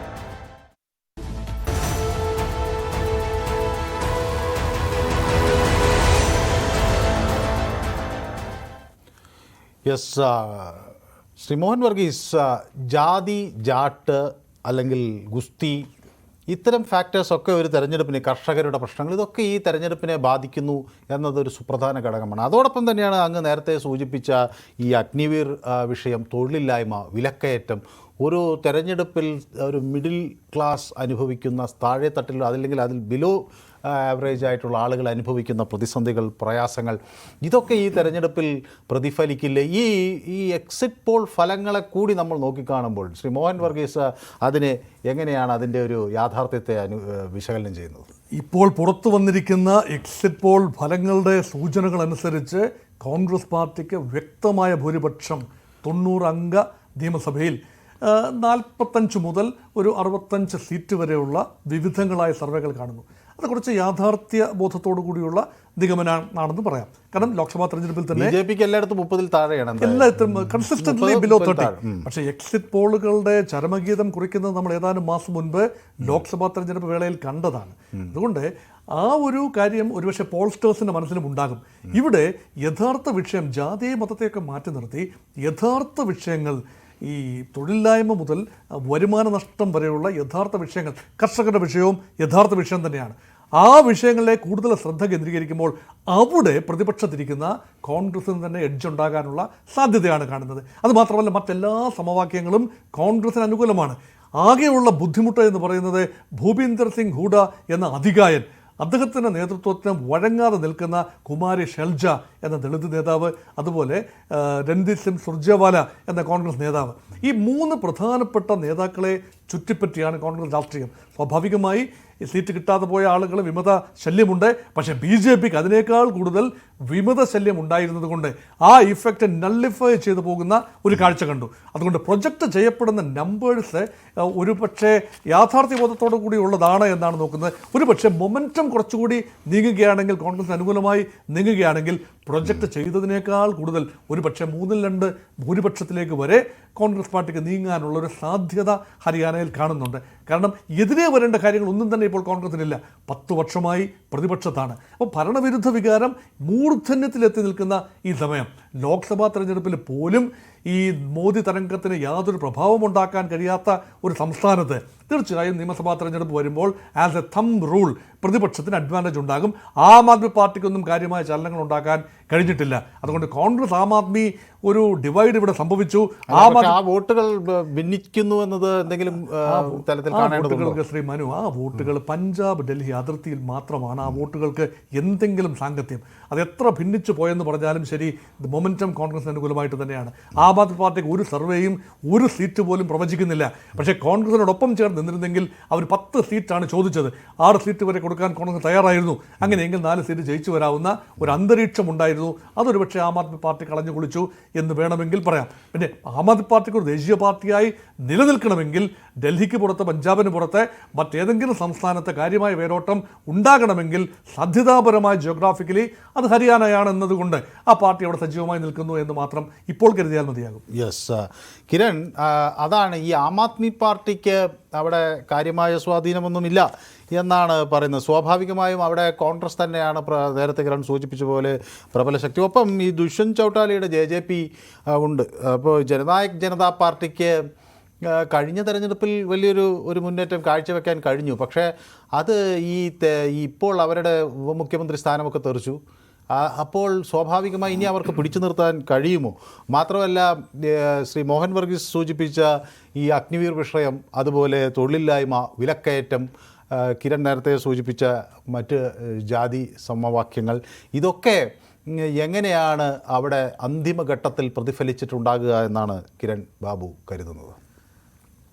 Yes, Shri Mohan Varghese, ജാതി, ജാട്ട് അല്ലെങ്കിൽ ഗുസ്തി, ഇത്തരം ഫാക്ടേഴ്സൊക്കെ ഒരു തെരഞ്ഞെടുപ്പിനെ, കർഷകരുടെ പ്രശ്നങ്ങൾ, ഇതൊക്കെ ഈ തെരഞ്ഞെടുപ്പിനെ ബാധിക്കുന്നു എന്നതൊരു സുപ്രധാന ഘടകമാണ്. അതോടൊപ്പം തന്നെയാണ് അങ്ങ് നേരത്തെ സൂചിപ്പിച്ച ഈ അഗ്നിവീർ വിഷയം, തൊഴിലില്ലായ്മ, വിലക്കയറ്റം, ഒരു തെരഞ്ഞെടുപ്പിൽ ഒരു മിഡിൽ ക്ലാസ് അനുഭവിക്കുന്ന, താഴെത്തട്ടിൽ അതല്ലെങ്കിൽ അതിൽ ബിലോ ആവറേജ് ആയിട്ടുള്ള ആളുകൾ അനുഭവിക്കുന്ന പ്രതിസന്ധികൾ, പ്രയാസങ്ങൾ, ഇതൊക്കെ ഈ തെരഞ്ഞെടുപ്പിൽ പ്രതിഫലിക്കില്ലേ? ഈ എക്സിറ്റ് പോൾ ഫലങ്ങളെ കൂടി നമ്മൾ നോക്കിക്കാണുമ്പോൾ ശ്രീ മോഹൻ വർഗീസ് അതിനെ എങ്ങനെയാണ് അതിൻ്റെ ഒരു യാഥാർത്ഥ്യത്തെ വിശകലനം ചെയ്യുന്നത്? ഇപ്പോൾ പുറത്തു വന്നിരിക്കുന്ന എക്സിറ്റ് പോൾ ഫലങ്ങളുടെ സൂചനകൾ അനുസരിച്ച് കോൺഗ്രസ് പാർട്ടിക്ക് വ്യക്തമായ ഭൂരിപക്ഷം 90 അംഗ നിയമസഭയിൽ 45 മുതൽ ഒരു 65 സീറ്റ് വരെയുള്ള വിവിധങ്ങളായ സർവേകൾ കാണുന്നു. അത് കുറച്ച് യാഥാർത്ഥ്യ ബോധത്തോടു കൂടിയുള്ള നിഗമനമാണെന്ന് പറയാം. കാരണം ലോക്സഭാ തെരഞ്ഞെടുപ്പിൽ തന്നെ BJPക്ക് എല്ലായിടത്തും 30-ൽ താഴെയാണ്, എല്ലായിടത്തും കൺസിസ്റ്റന്റ്ലി ബിലോ 30. പക്ഷേ എക്സിറ്റ് പോളുകളുടെ ചരമഗീതം കുറിക്കുന്നത് നമ്മൾ ഏതാനും മാസം മുൻപ് ലോക്സഭാ തെരഞ്ഞെടുപ്പ് വേളയിൽ കണ്ടതാണ്. അതുകൊണ്ട് ആ ഒരു കാര്യം ഒരുപക്ഷെ പോൾസ്റ്റേഴ്സിൻ്റെ മനസ്സിലും ഉണ്ടാകും. ഇവിടെ യഥാർത്ഥ വിഷയം, ജാതി മതത്തെയൊക്കെ മാറ്റി നിർത്തി യഥാർത്ഥ വിഷയങ്ങൾ, ഈ തൊഴിലില്ലായ്മ മുതൽ വരുമാന നഷ്ടം വരെയുള്ള യഥാർത്ഥ വിഷയങ്ങൾ, കർഷകരുടെ വിഷയവും യഥാർത്ഥ വിഷയം തന്നെയാണ്. ആ വിഷയങ്ങളിലെ കൂടുതൽ ശ്രദ്ധ കേന്ദ്രീകരിക്കുമ്പോൾ അവിടെ പ്രതിപക്ഷത്തിരിക്കുന്ന കോൺഗ്രസിന് തന്നെ എഡ്ജ് ഉണ്ടാകാനുള്ള സാധ്യതയാണ് കാണുന്നത്. അതുമാത്രമല്ല, മറ്റെല്ലാ സമവാക്യങ്ങളും കോൺഗ്രസിന് അനുകൂലമാണ്. ആകെയുള്ള ബുദ്ധിമുട്ട് എന്ന് പറയുന്നത് ഭൂപീന്ദർ സിംഗ് ഹൂഡ എന്ന അധികായൻ, അദ്ദേഹത്തിൻ്റെ നേതൃത്വത്തിന് വഴങ്ങാതെ നിൽക്കുന്ന കുമാരി ഷെൽജ എന്ന ദളിത് നേതാവ്, അതുപോലെ രൺദീപ് സിംഗ് സുർജേവാല എന്ന കോൺഗ്രസ് നേതാവ്, ഈ 3 പ്രധാനപ്പെട്ട നേതാക്കളെ ചുറ്റിപ്പറ്റിയാണ് കോൺഗ്രസ് രാഷ്ട്രീയം. സ്വാഭാവികമായി സീറ്റ് കിട്ടാതെ പോയ ആളുകൾ വിമത ശല്യമുണ്ട്. പക്ഷേ BJPക്ക് അതിനേക്കാൾ കൂടുതൽ വിമത ശല്യം ഉണ്ടായിരുന്നത് കൊണ്ട് ആ ഇഫക്റ്റ് നള്ളിഫൈ ചെയ്തു പോകുന്ന ഒരു കാഴ്ച കണ്ടു. അതുകൊണ്ട് പ്രൊജക്റ്റ് ചെയ്യപ്പെടുന്ന നമ്പേഴ്സ് ഒരു പക്ഷേ യാഥാർത്ഥ്യബോധത്തോടു കൂടി ഉള്ളതാണ് എന്നാണ് നോക്കുന്നത്. ഒരു പക്ഷേ മൊമെൻറ്റം കുറച്ചുകൂടി നീങ്ങുകയാണെങ്കിൽ, കോൺഗ്രസിന് അനുകൂലമായി നീങ്ങുകയാണെങ്കിൽ പ്രൊജക്റ്റ് ചെയ്തതിനേക്കാൾ കൂടുതൽ ഒരു പക്ഷേ 3-2 ഭൂരിപക്ഷത്തിലേക്ക് വരെ കോൺഗ്രസ് പാർട്ടിക്ക് നീങ്ങാനുള്ള ഒരു സാധ്യത ഹരിയാനയിൽ കാണുന്നുണ്ട്. കാരണം എതിരെ വരേണ്ട കാര്യങ്ങൾ ഒന്നും തന്നെ ഇപ്പോൾ കോൺഗ്രസിനില്ല. 10 വർഷമായി പ്രതിപക്ഷത്താണ്. അപ്പോൾ ഭരണവിരുദ്ധ വികാരം മൂർധന്യത്തിലെത്തി നിൽക്കുന്ന ഈ സമയം ലോക്സഭാ തെരഞ്ഞെടുപ്പിൽ പോലും ഈ മോദി തരംഗത്തിന് യാതൊരു പ്രഭാവം ഉണ്ടാക്കാൻ കഴിയാത്ത ഒരു സംസ്ഥാനത്ത് തീർച്ചയായും നിയമസഭാ തെരഞ്ഞെടുപ്പ് വരുമ്പോൾ ആസ് എ തംബ് റൂൾ പ്രതിപക്ഷത്തിന് അഡ്വാൻറ്റേജ് ഉണ്ടാകും. ആം ആദ്മി പാർട്ടിക്കൊന്നും കാര്യമായ ചലനങ്ങൾ ഉണ്ടാക്കാൻ കഴിഞ്ഞിട്ടില്ല. അതുകൊണ്ട് കോൺഗ്രസ് ആം ആദ്മി ഒരു ഡിവൈഡ് ഇവിടെ സംഭവിച്ചു. പക്ഷേ ആ വോട്ടുകൾ ഭിന്നിക്കുന്നു എന്നത് എന്തെങ്കിലും തലത്തിൽ കാണേണ്ടതുണ്ടോ? വോട്ടുകൾക്ക് ശ്രീ മനു, ആ വോട്ടുകൾ പഞ്ചാബ് ഡൽഹി അതിർത്തിയിൽ മാത്രമാണ് ആ വോട്ടുകൾക്ക് എന്തെങ്കിലും സാങ്കത്യം. അത് എത്ര ഭിന്നിച്ചു പോയെന്ന് പറഞ്ഞാലും ശരി, മൊമെന്റം കോൺഗ്രസിന് അനുകൂലമായിട്ട് തന്നെയാണ്. ആം ആദ്മി പാർട്ടിക്ക് ഒരു സർവേയും ഒരു സീറ്റ് പോലും പ്രവചിക്കുന്നില്ല. പക്ഷേ കോൺഗ്രസിനോടൊപ്പം ചേർന്ന് നിന്നിരുന്നെങ്കിൽ അവർ 10 സീറ്റാണ് ചോദിച്ചത്, 6 സീറ്റ് വരെ കൊടുക്കാൻ കോൺഗ്രസ് തയ്യാറായിരുന്നു. അങ്ങനെയെങ്കിൽ 4 സീറ്റ് ജയിച്ചു വരാവുന്ന ഒരു അന്തരീക്ഷം ഉണ്ടായിരുന്നു. അതൊരു പക്ഷേ ആം ആദ്മി പാർട്ടി കളഞ്ഞു കുളിച്ചു എന്ന് വേണമെങ്കിൽ പറയാം. പിന്നെ ആം ആദ്മി പാർട്ടിക്ക് ഒരു ദേശീയ പാർട്ടിയായി നിലനിൽക്കണമെങ്കിൽ ഡൽഹിക്ക് പുറത്ത്, പഞ്ചാബിന് പുറത്ത് മറ്റേതെങ്കിലും സംസ്ഥാനത്ത് കാര്യമായ വേരോട്ടം ഉണ്ടാകണമെങ്കിൽ സാധ്യതാപരമായ ജിയോഗ്രാഫിക്കലി അത് ഹരിയാനയാണ് എന്നതുകൊണ്ട് ആ പാർട്ടി അവിടെ സജീവമായി നിൽക്കുന്നു എന്ന് മാത്രം ഇപ്പോൾ കരുതിയാൽ മതിയാകും. യെസ് കിരൺ, അതാണ് ഈ ആം ആദ്മി പാർട്ടിക്ക് അവിടെ കാര്യമായ സ്വാധീനമൊന്നുമില്ല എന്നാണ് പറയുന്നത്. സ്വാഭാവികമായും അവിടെ കോൺഗ്രസ് തന്നെയാണ് നേരത്തെ കിരൺ സൂചിപ്പിച്ച പോലെ പ്രബല ശക്തി. ഒപ്പം ഈ ദുഷ്യന്ത് ചൗട്ടാലയുടെ JJP ഉണ്ട്. അപ്പോൾ ജനനായക് ജനതാ പാർട്ടിക്ക് കഴിഞ്ഞ തെരഞ്ഞെടുപ്പിൽ വലിയൊരു മുന്നേറ്റം കാഴ്ചവെക്കാൻ കഴിഞ്ഞു. പക്ഷേ അത് ഇപ്പോൾ അവരുടെ ഉപമുഖ്യമന്ത്രി സ്ഥാനമൊക്കെ തെറിച്ചു. അപ്പോൾ സ്വാഭാവികമായി ഇനി അവർക്ക് പിടിച്ചു നിർത്താൻ കഴിയുമോ? മാത്രമല്ല ശ്രീ മോഹൻ വർഗീസ് സൂചിപ്പിച്ച ഈ അഗ്നിവീർ വിഷയം, അതുപോലെ തൊഴിലില്ലായ്മ, വിലക്കയറ്റം, കിരൺ നേരത്തെ സൂചിപ്പിച്ച മറ്റ് ജാതി സമവാക്യങ്ങൾ, ഇതൊക്കെ എങ്ങനെയാണ് അവിടെ അന്തിമഘട്ടത്തിൽ പ്രതിഫലിച്ചിട്ടുണ്ടാകുക എന്നാണ് കിരൺ ബാബു കരുതുന്നത്?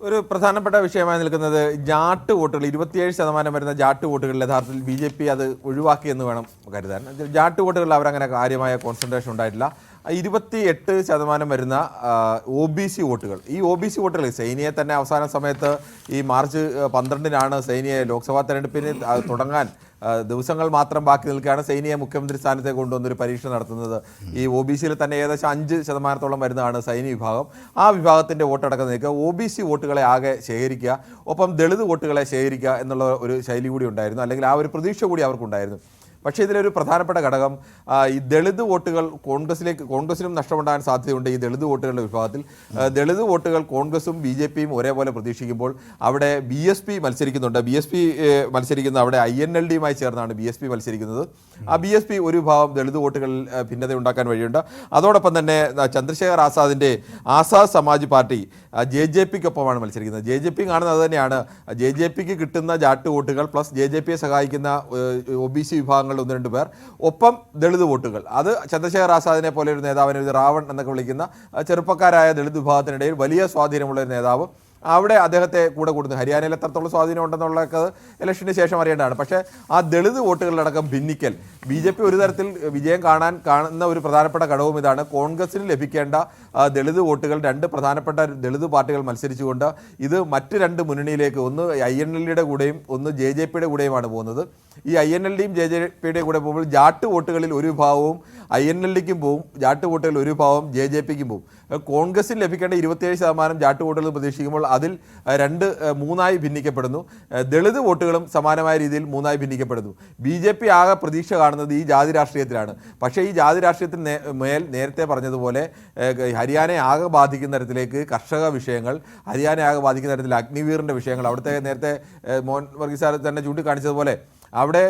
ഒരു പ്രധാനപ്പെട്ട വിഷയമായി നിൽക്കുന്നത് ജാട്ട് വോട്ടുകൾ. 27% വരുന്ന ജാട്ട് വോട്ടുകളിൽ യഥാർത്ഥത്തിൽ BJP അത് ഒഴിവാക്കിയെന്ന് വേണം കരുതാൻ. ജാട്ട് വോട്ടുകളിൽ അവരങ്ങനെ കാര്യമായ കോൺസെൻട്രേഷൻ ഉണ്ടായിട്ടില്ല. 28% വരുന്ന OBC വോട്ടുകൾ. ഈ OBC വോട്ടുകൾ സൈനിയെ തന്നെ അവസാന സമയത്ത് ഈ മാർച്ച് 12-നാണ് സൈനിയെ ലോക്സഭാ തെരഞ്ഞെടുപ്പിന് തുടങ്ങാൻ ദിവസങ്ങൾ മാത്രം ബാക്കി നിൽക്കുകയാണ് സൈനിയെ മുഖ്യമന്ത്രി സ്ഥാനത്തെ കൊണ്ടുവന്നൊരു പരീക്ഷ നടത്തുന്നത്. ഈ OBC-യിൽ തന്നെ ഏകദേശം 5% വരുന്നതാണ് സൈനി വിഭാഗം. ആ വിഭാഗത്തിൻ്റെ വോട്ടടക്കം നിൽക്കുക, OBC വോട്ടുകളെ ആകെ ശേഖരിക്കുക, ഒപ്പം ദളിത് വോട്ടുകളെ ശേഖരിക്കുക എന്നുള്ള ഒരു ശൈലി കൂടി ഉണ്ടായിരുന്നു, അല്ലെങ്കിൽ ആ ഒരു പ്രതീക്ഷ കൂടി അവർക്കുണ്ടായിരുന്നു. പക്ഷേ ഇതിലൊരു പ്രധാനപ്പെട്ട ഘടകം ഈ ദളിത് വോട്ടുകൾ കോൺഗ്രസിനും നഷ്ടമുണ്ടാകാൻ സാധ്യതയുണ്ട്. ഈ ദളിത് വോട്ടുകളുടെ വിഭാഗത്തിൽ ദളിത് വോട്ടുകൾ കോൺഗ്രസും BJP-യും ഒരേപോലെ പ്രതീക്ഷിക്കുമ്പോൾ അവിടെ BSP മത്സരിക്കുന്നുണ്ട്. BSP മത്സരിക്കുന്ന അവിടെ INLD-യുമായി ചേർന്നാണ് BSP മത്സരിക്കുന്നത്. ആ BSP ഒരു വിഭാഗം ദളിത് വോട്ടുകളിൽ ഭിന്നത ഉണ്ടാക്കാൻ വഴിയുണ്ട്. അതോടൊപ്പം തന്നെ ചന്ദ്രശേഖർ ആസാദിൻ്റെ ആസാദ് സമാജ് പാർട്ടി JJP-ക്കൊപ്പമാണ് മത്സരിക്കുന്നത്. JJP കാണുന്നത് തന്നെയാണ്, JJP-ക്ക് കിട്ടുന്ന ജാട്ട് വോട്ടുകൾ പ്ലസ് JJP-യെ സഹായിക്കുന്ന OBC വിഭാഗങ്ങൾ 1-2 പേർ, ഒപ്പം ദളിത് വോട്ടുകൾ. അത് ചന്ദ്രശേഖർ ആസാദിനെ പോലെ ഒരു നേതാവിനെ, റാവൺ എന്നൊക്കെ വിളിക്കുന്ന ചെറുപ്പക്കാരായ ദളിത് വിഭാഗത്തിനിടയിൽ വലിയ സ്വാധീനമുള്ള ഒരു നേതാവ്, അവിടെ അദ്ദേഹത്തെ കൂടെ കൂടുന്നു. ഹരിയാനയിൽ എത്രത്തോളം സ്വാധീനം ഉണ്ടെന്നുള്ളതൊക്കെ ഇലക്ഷന് ശേഷം അറിയേണ്ടതാണ്. പക്ഷേ ആ ദളിത് വോട്ടുകളിലടക്കം ഭിന്നിക്കൽ BJP ഒരു തരത്തിൽ വിജയം കാണുന്ന ഒരു പ്രധാനപ്പെട്ട ഘടകവും ഇതാണ്. കോൺഗ്രസിന് ലഭിക്കേണ്ട ദളിത് വോട്ടുകൾ 2 പ്രധാനപ്പെട്ട ദളിത് പാർട്ടികൾ മത്സരിച്ചുകൊണ്ട് ഇത് മറ്റ് 2 മുന്നണിയിലേക്ക്, ഒന്ന് INLD-യുടെ കൂടെയും ഒന്ന് JJP-യുടെ കൂടെയുമാണ് പോകുന്നത്. ഈ INLD-യും JJP-യുടെ കൂടെ പോകുമ്പോൾ ജാട്ട് വോട്ടുകളിൽ ഒരു വിഭാഗവും INLD-ക്കും പോവും, ജാട്ട് വോട്ടുകളിൽ ഒരു വിഭാഗം JJP-ക്കും പോവും. കോൺഗ്രസിന് ലഭിക്കേണ്ട 27% ജാട്ട് വോട്ടുകൾ പ്രതീക്ഷിക്കുമ്പോൾ അതിൽ 3 ഭിന്നിക്കപ്പെടുന്നു. ദളിത് വോട്ടുകളും സമാനമായ രീതിയിൽ 3 ഭിന്നിക്കപ്പെടുന്നു. BJP ആകെ പ്രതീക്ഷ കാണുന്നത് ഈ ജാതി രാഷ്ട്രീയത്തിലാണ്. പക്ഷേ ഈ ജാതി രാഷ്ട്രീയത്തിന് മേൽ നേരത്തെ പറഞ്ഞതുപോലെ ഹരിയാനയെ ആകെ ബാധിക്കുന്ന തരത്തിലേക്ക് കർഷക വിഷയങ്ങൾ, ഹരിയാനയെ ആകെ ബാധിക്കുന്ന തരത്തിൽ അഗ്നിവീറിൻ്റെ വിഷയങ്ങൾ, അവിടുത്തെ നേരത്തെ മോഹൻ വർഗീസ് തന്നെ ചൂണ്ടിക്കാണിച്ചതുപോലെ അവിടെ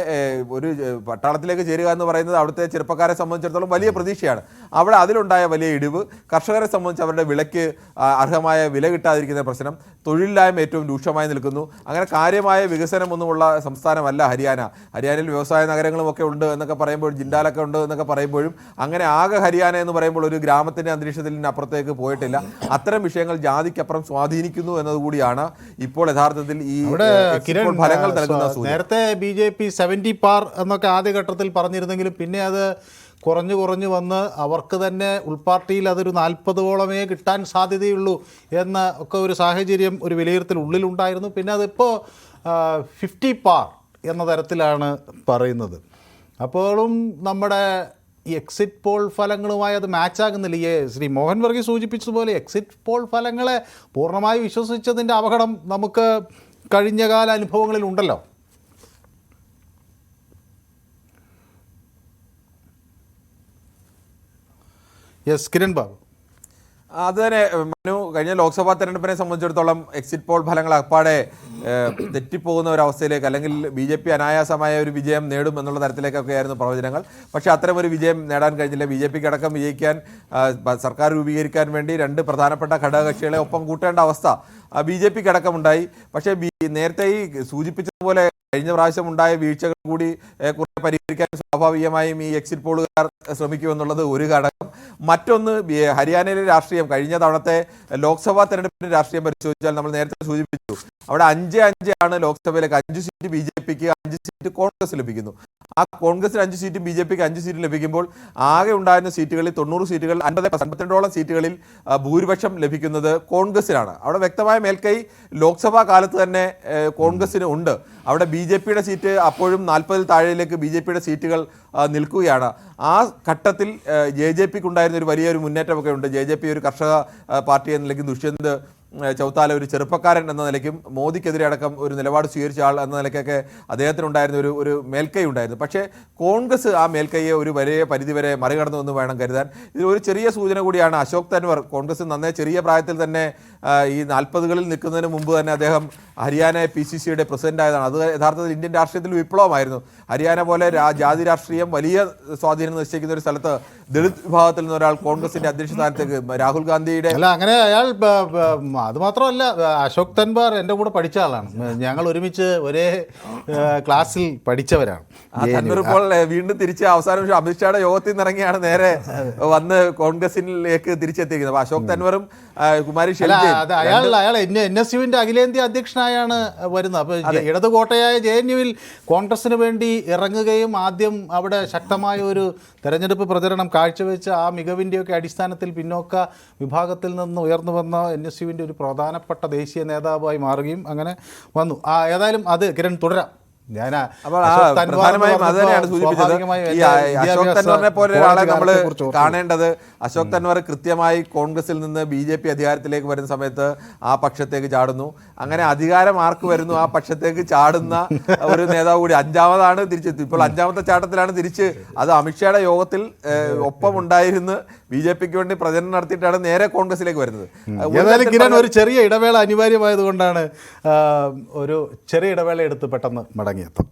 ഒരു പട്ടാളത്തിലേക്ക് ചേരുക എന്ന് പറയുന്നത് അവിടുത്തെ ചെറുപ്പക്കാരെ സംബന്ധിച്ചിടത്തോളം വലിയ പ്രതീക്ഷയാണ്. അവിടെ അതിലുണ്ടായ വലിയ ഇടിവ്, കർഷകരെ സംബന്ധിച്ച് അവരുടെ വിലയ്ക്ക് അർഹമായ വില കിട്ടാതിരിക്കുന്ന പ്രശ്നം, തൊഴിലില്ലായ്മ ഏറ്റവും രൂക്ഷമായി നിൽക്കുന്നു. അങ്ങനെ കാര്യമായ വികസനമൊന്നുമുള്ള സംസ്ഥാനമല്ല ഹരിയാന. ഹരിയാനയിൽ വ്യവസായ നഗരങ്ങളും ഒക്കെ ഉണ്ട് എന്നൊക്കെ പറയുമ്പോൾ, ജിൻഡാലൊക്കെ ഉണ്ട് എന്നൊക്കെ പറയുമ്പോഴും അങ്ങനെ ആകെ ഹരിയാന എന്ന് പറയുമ്പോൾ ഒരു ഗ്രാമത്തിൻ്റെ അന്തരീക്ഷത്തിൽ അപ്പുറത്തേക്ക് പോയിട്ടില്ല. അത്തരം വിഷയങ്ങൾ ജാതിക്കപ്പുറം സ്വാധീനിക്കുന്നു എന്നതുകൂടിയാണ് ഇപ്പോൾ യഥാർത്ഥത്തിൽ ഈ ഫലങ്ങൾ നൽകുന്ന സൂചന. നേരത്തെ BJP 70 പാർ എന്നൊക്കെ ആദ്യഘട്ടത്തിൽ പറഞ്ഞിരുന്നെങ്കിലും പിന്നെ അത് കുറഞ്ഞു വന്ന് അവർക്ക് തന്നെ ഉൾപാർട്ടിയിൽ അതൊരു 40-ഓളമേ കിട്ടാൻ സാധ്യതയുള്ളൂ എന്ന ഒക്കെ ഒരു സാഹചര്യം, ഒരു വിലയിരുത്തൽ ഉള്ളിലുണ്ടായിരുന്നു. പിന്നെ അതിപ്പോൾ 50 പാർ എന്ന തരത്തിലാണ് പറയുന്നത്. അപ്പോഴും നമ്മുടെ ഈ എക്സിറ്റ് പോൾ ഫലങ്ങളുമായി അത് മാച്ചാകുന്നില്ല. ഈ ശ്രീ മോഹൻ വർഗീസ് സൂചിപ്പിച്ചതുപോലെ എക്സിറ്റ് പോൾ ഫലങ്ങളെ പൂർണ്ണമായി വിശ്വസിച്ചതിൻ്റെ അപകടം നമുക്ക് കഴിഞ്ഞകാല അനുഭവങ്ങളിൽ ഉണ്ടല്ലോ. യെസ് കിരൺ ബാബു. അത് തന്നെ മനു, കഴിഞ്ഞ ലോക്സഭാ തെരഞ്ഞെടുപ്പിനെ സംബന്ധിച്ചിടത്തോളം എക്സിറ്റ് പോൾ ഫലങ്ങൾ അപ്പാടെ തെറ്റിപ്പോകുന്ന ഒരവസ്ഥയിലേക്ക്, അല്ലെങ്കിൽ BJP അനായാസമായ ഒരു വിജയം നേടും എന്നുള്ള തരത്തിലേക്കൊക്കെ ആയിരുന്നു പ്രവചനങ്ങൾ. പക്ഷേ അത്തരമൊരു വിജയം നേടാൻ കഴിഞ്ഞില്ല. BJPക്ക് അടക്കം വിജയിക്കാൻ, സർക്കാർ രൂപീകരിക്കാൻ വേണ്ടി 2 പ്രധാനപ്പെട്ട ഘടകകക്ഷികളെ ഒപ്പം കൂട്ടേണ്ട അവസ്ഥ BJPക്ക് അടക്കമുണ്ടായി. പക്ഷേ നേരത്തെ ഈ സൂചിപ്പിച്ചതുപോലെ കഴിഞ്ഞ പ്രാവശ്യം ഉണ്ടായ വീഴ്ചകൾ കൂടി കുറെ പരിഹരിക്കാൻ സ്വാഭാവികമായും ഈ എക്സിറ്റ് പോളുകാർ ശ്രമിക്കുമെന്നുള്ളത് ഒരു ഘടകം. മറ്റൊന്ന്, ഹരിയാനയിലെ രാഷ്ട്രീയം, കഴിഞ്ഞ തവണത്തെ ലോക്സഭാ തെരഞ്ഞെടുപ്പിന്റെ രാഷ്ട്രീയം പരിശോധിച്ചാൽ നമ്മൾ നേരത്തെ സൂചിപ്പിച്ചു, അവിടെ 5-5 ആണ് ലോക്സഭയിലേക്ക്. 5 സീറ്റ് BJPക്ക്, 5 സീറ്റ് കോൺഗ്രസ് ലഭിക്കുന്നു. ആ കോൺഗ്രസിന് 5 സീറ്റും BJPക്ക് 5 സീറ്റും ലഭിക്കുമ്പോൾ ആകെ ഉണ്ടായിരുന്ന സീറ്റുകളിൽ 90 സീറ്റുകൾ, 52ഓളം സീറ്റുകളിൽ ഭൂരിപക്ഷം ലഭിക്കുന്നത് കോൺഗ്രസിനാണ്. അവിടെ വ്യക്തമായ മേൽക്കൈ ലോക്സഭാ കാലത്ത് തന്നെ കോൺഗ്രസിന് ഉണ്ട്. അവിടെ BJPയുടെ സീറ്റ് അപ്പോഴും 40-ൽ താഴെയിലേക്ക് BJPയുടെ സീറ്റുകൾ നിൽക്കുകയാണ്. ആ ഘട്ടത്തിൽ JJPക്ക് ഉണ്ടായിരുന്ന ഒരു വലിയൊരു മുന്നേറ്റമൊക്കെ ഉണ്ട്. JJP ഒരു കർഷക പാർട്ടി എന്ന നിലയ്ക്ക് ദുഷ്യന്ത് ചൗത്താല ഒരു ചെറുപ്പക്കാരൻ എന്ന നിലയ്ക്കും മോദിക്കെതിരെ അടക്കം ഒരു നിലപാട് സ്വീകരിച്ച ആൾ എന്ന നിലയ്ക്കൊക്കെ അദ്ദേഹത്തിനുണ്ടായിരുന്ന ഒരു മേൽക്കൈ ഉണ്ടായിരുന്നു. പക്ഷേ കോൺഗ്രസ് ആ മേൽക്കൈയെ ഒരു വലിയ പരിധിവരെ മറികടന്നു എന്ന് വേണം കരുതാൻ. ഇതിൽ ഒരു ചെറിയ സൂചന കൂടിയാണ് അശോക് തൻവർ. കോൺഗ്രസ് നന്നേ ചെറിയ പ്രായത്തിൽ തന്നെ ഈ 40കളിൽ നിൽക്കുന്നതിന് മുമ്പ് തന്നെ അദ്ദേഹം ഹരിയാന PCCയുടെ പ്രസിഡന്റ് ആയതാണ്. അത് യഥാർത്ഥത്തിൽ ഇന്ത്യൻ രാഷ്ട്രീയത്തിൽ വിപ്ലവമായിരുന്നു. ഹരിയാന പോലെ ജാതി രാഷ്ട്രീയം വലിയ സ്വാധീനം നിശ്ചയിക്കുന്ന ഒരു സ്ഥലത്ത് ദളിത് വിഭാഗത്തിൽ നിന്ന് ഒരാൾ കോൺഗ്രസിന്റെ അധ്യക്ഷ സ്ഥാനത്തേക്ക്, രാഹുൽ ഗാന്ധിയുടെ അല്ല അങ്ങനെ അയാൾ അത് മാത്രമല്ല, അശോക് തൻവാർ എൻ്റെ കൂടെ പഠിച്ച ആളാണ്. ഞങ്ങൾ ഒരുമിച്ച് ഒരേ ക്ലാസ്സിൽ പഠിച്ചവരാണ്. തൻവർ ഇപ്പോൾ വീണ്ടും തിരിച്ച് അവസാന നിമിഷം അമിത്ഷായുടെ യോഗത്തിൽ നിന്ന് ഇറങ്ങിയാണ് നേരെ വന്ന് കോൺഗ്രസിലേക്ക് തിരിച്ചെത്തിയിരിക്കുന്നത്. അപ്പൊ അശോക് തൻവറും കുമാരി അയാൾ NSUവിന്റെ അഖിലേന്ത്യാ അധ്യക്ഷനായാണ് വരുന്നത്. അപ്പോൾ ഇടത് കോട്ടയായ JNUവിൽ കോൺഗ്രസിന് വേണ്ടി ഇറങ്ങുകയും ആദ്യം അവിടെ ശക്തമായ ഒരു തെരഞ്ഞെടുപ്പ് പ്രചരണം കാഴ്ചവെച്ച ആ മികവിൻ്റെയൊക്കെ അടിസ്ഥാനത്തിൽ പിന്നോക്ക വിഭാഗത്തിൽ നിന്ന് ഉയർന്നു വന്ന NSUവിൻ്റെ ഒരു പ്രധാനപ്പെട്ട ദേശീയ നേതാവായി മാറുകയും അങ്ങനെ വന്നു. ഏതായാലും അത് കിരൺ തുടരാം. പ്രധാനമായും അത് തന്നെയാണ് സൂചിപ്പിച്ചത്. ഈ അശോക് തൻവറിനെ പോലെ ഒരാളെ നമ്മൾ കാണേണ്ടത്, അശോക് തൻവർ കൃത്യമായി കോൺഗ്രസിൽ നിന്ന് BJP അധികാരത്തിലേക്ക് വരുന്ന സമയത്ത് ആ പക്ഷത്തേക്ക് ചാടുന്നു. അങ്ങനെ അധികാരം ആർക്ക് വരുന്നു ആ പക്ഷത്തേക്ക് ചാടുന്ന ഒരു നേതാവ് കൂടി. 5ാമതാണ് തിരിച്ചെത്തി. ഇപ്പോൾ 5ാമത്തെ ചാട്ടത്തിലാണ് തിരിച്ച്. അത് അമിത്ഷായുടെ യോഗത്തിൽ ഒപ്പമുണ്ടായിരുന്ന് BJPക്ക് വേണ്ടി പ്രചരണം നടത്തിയിട്ടാണ് നേരെ കോൺഗ്രസിലേക്ക് വരുന്നത്. ഏതായാലും കിരൺ, ഒരു ചെറിയ ഇടവേള അനിവാര്യമായതുകൊണ്ടാണ് ഒരു ചെറിയ ഇടവേള എടുത്ത് പെട്ടെന്ന് മടങ്ങിയെത്തും.